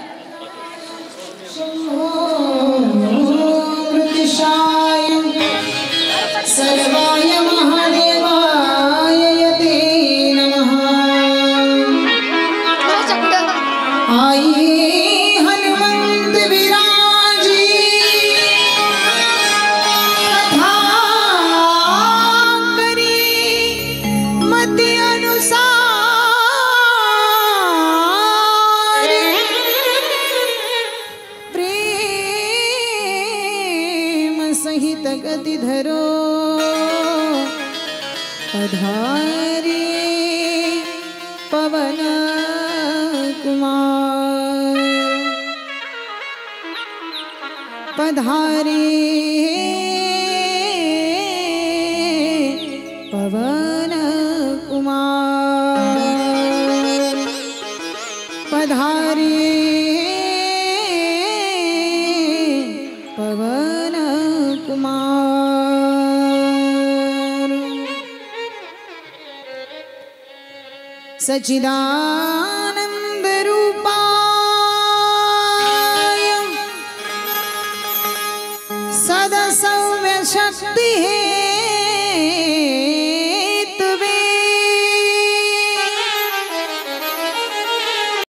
सर्वाय महादेवाय यते नमः। आई हनुमंत विराजी कथा करी मति अनुसार प्रेम सहित गति धरो पधारे पवन कुमार पधारे पवन कुमार पधारे पवन कुमार। सच्चिदानंद रूपाय सदा सौम्य शक्ति है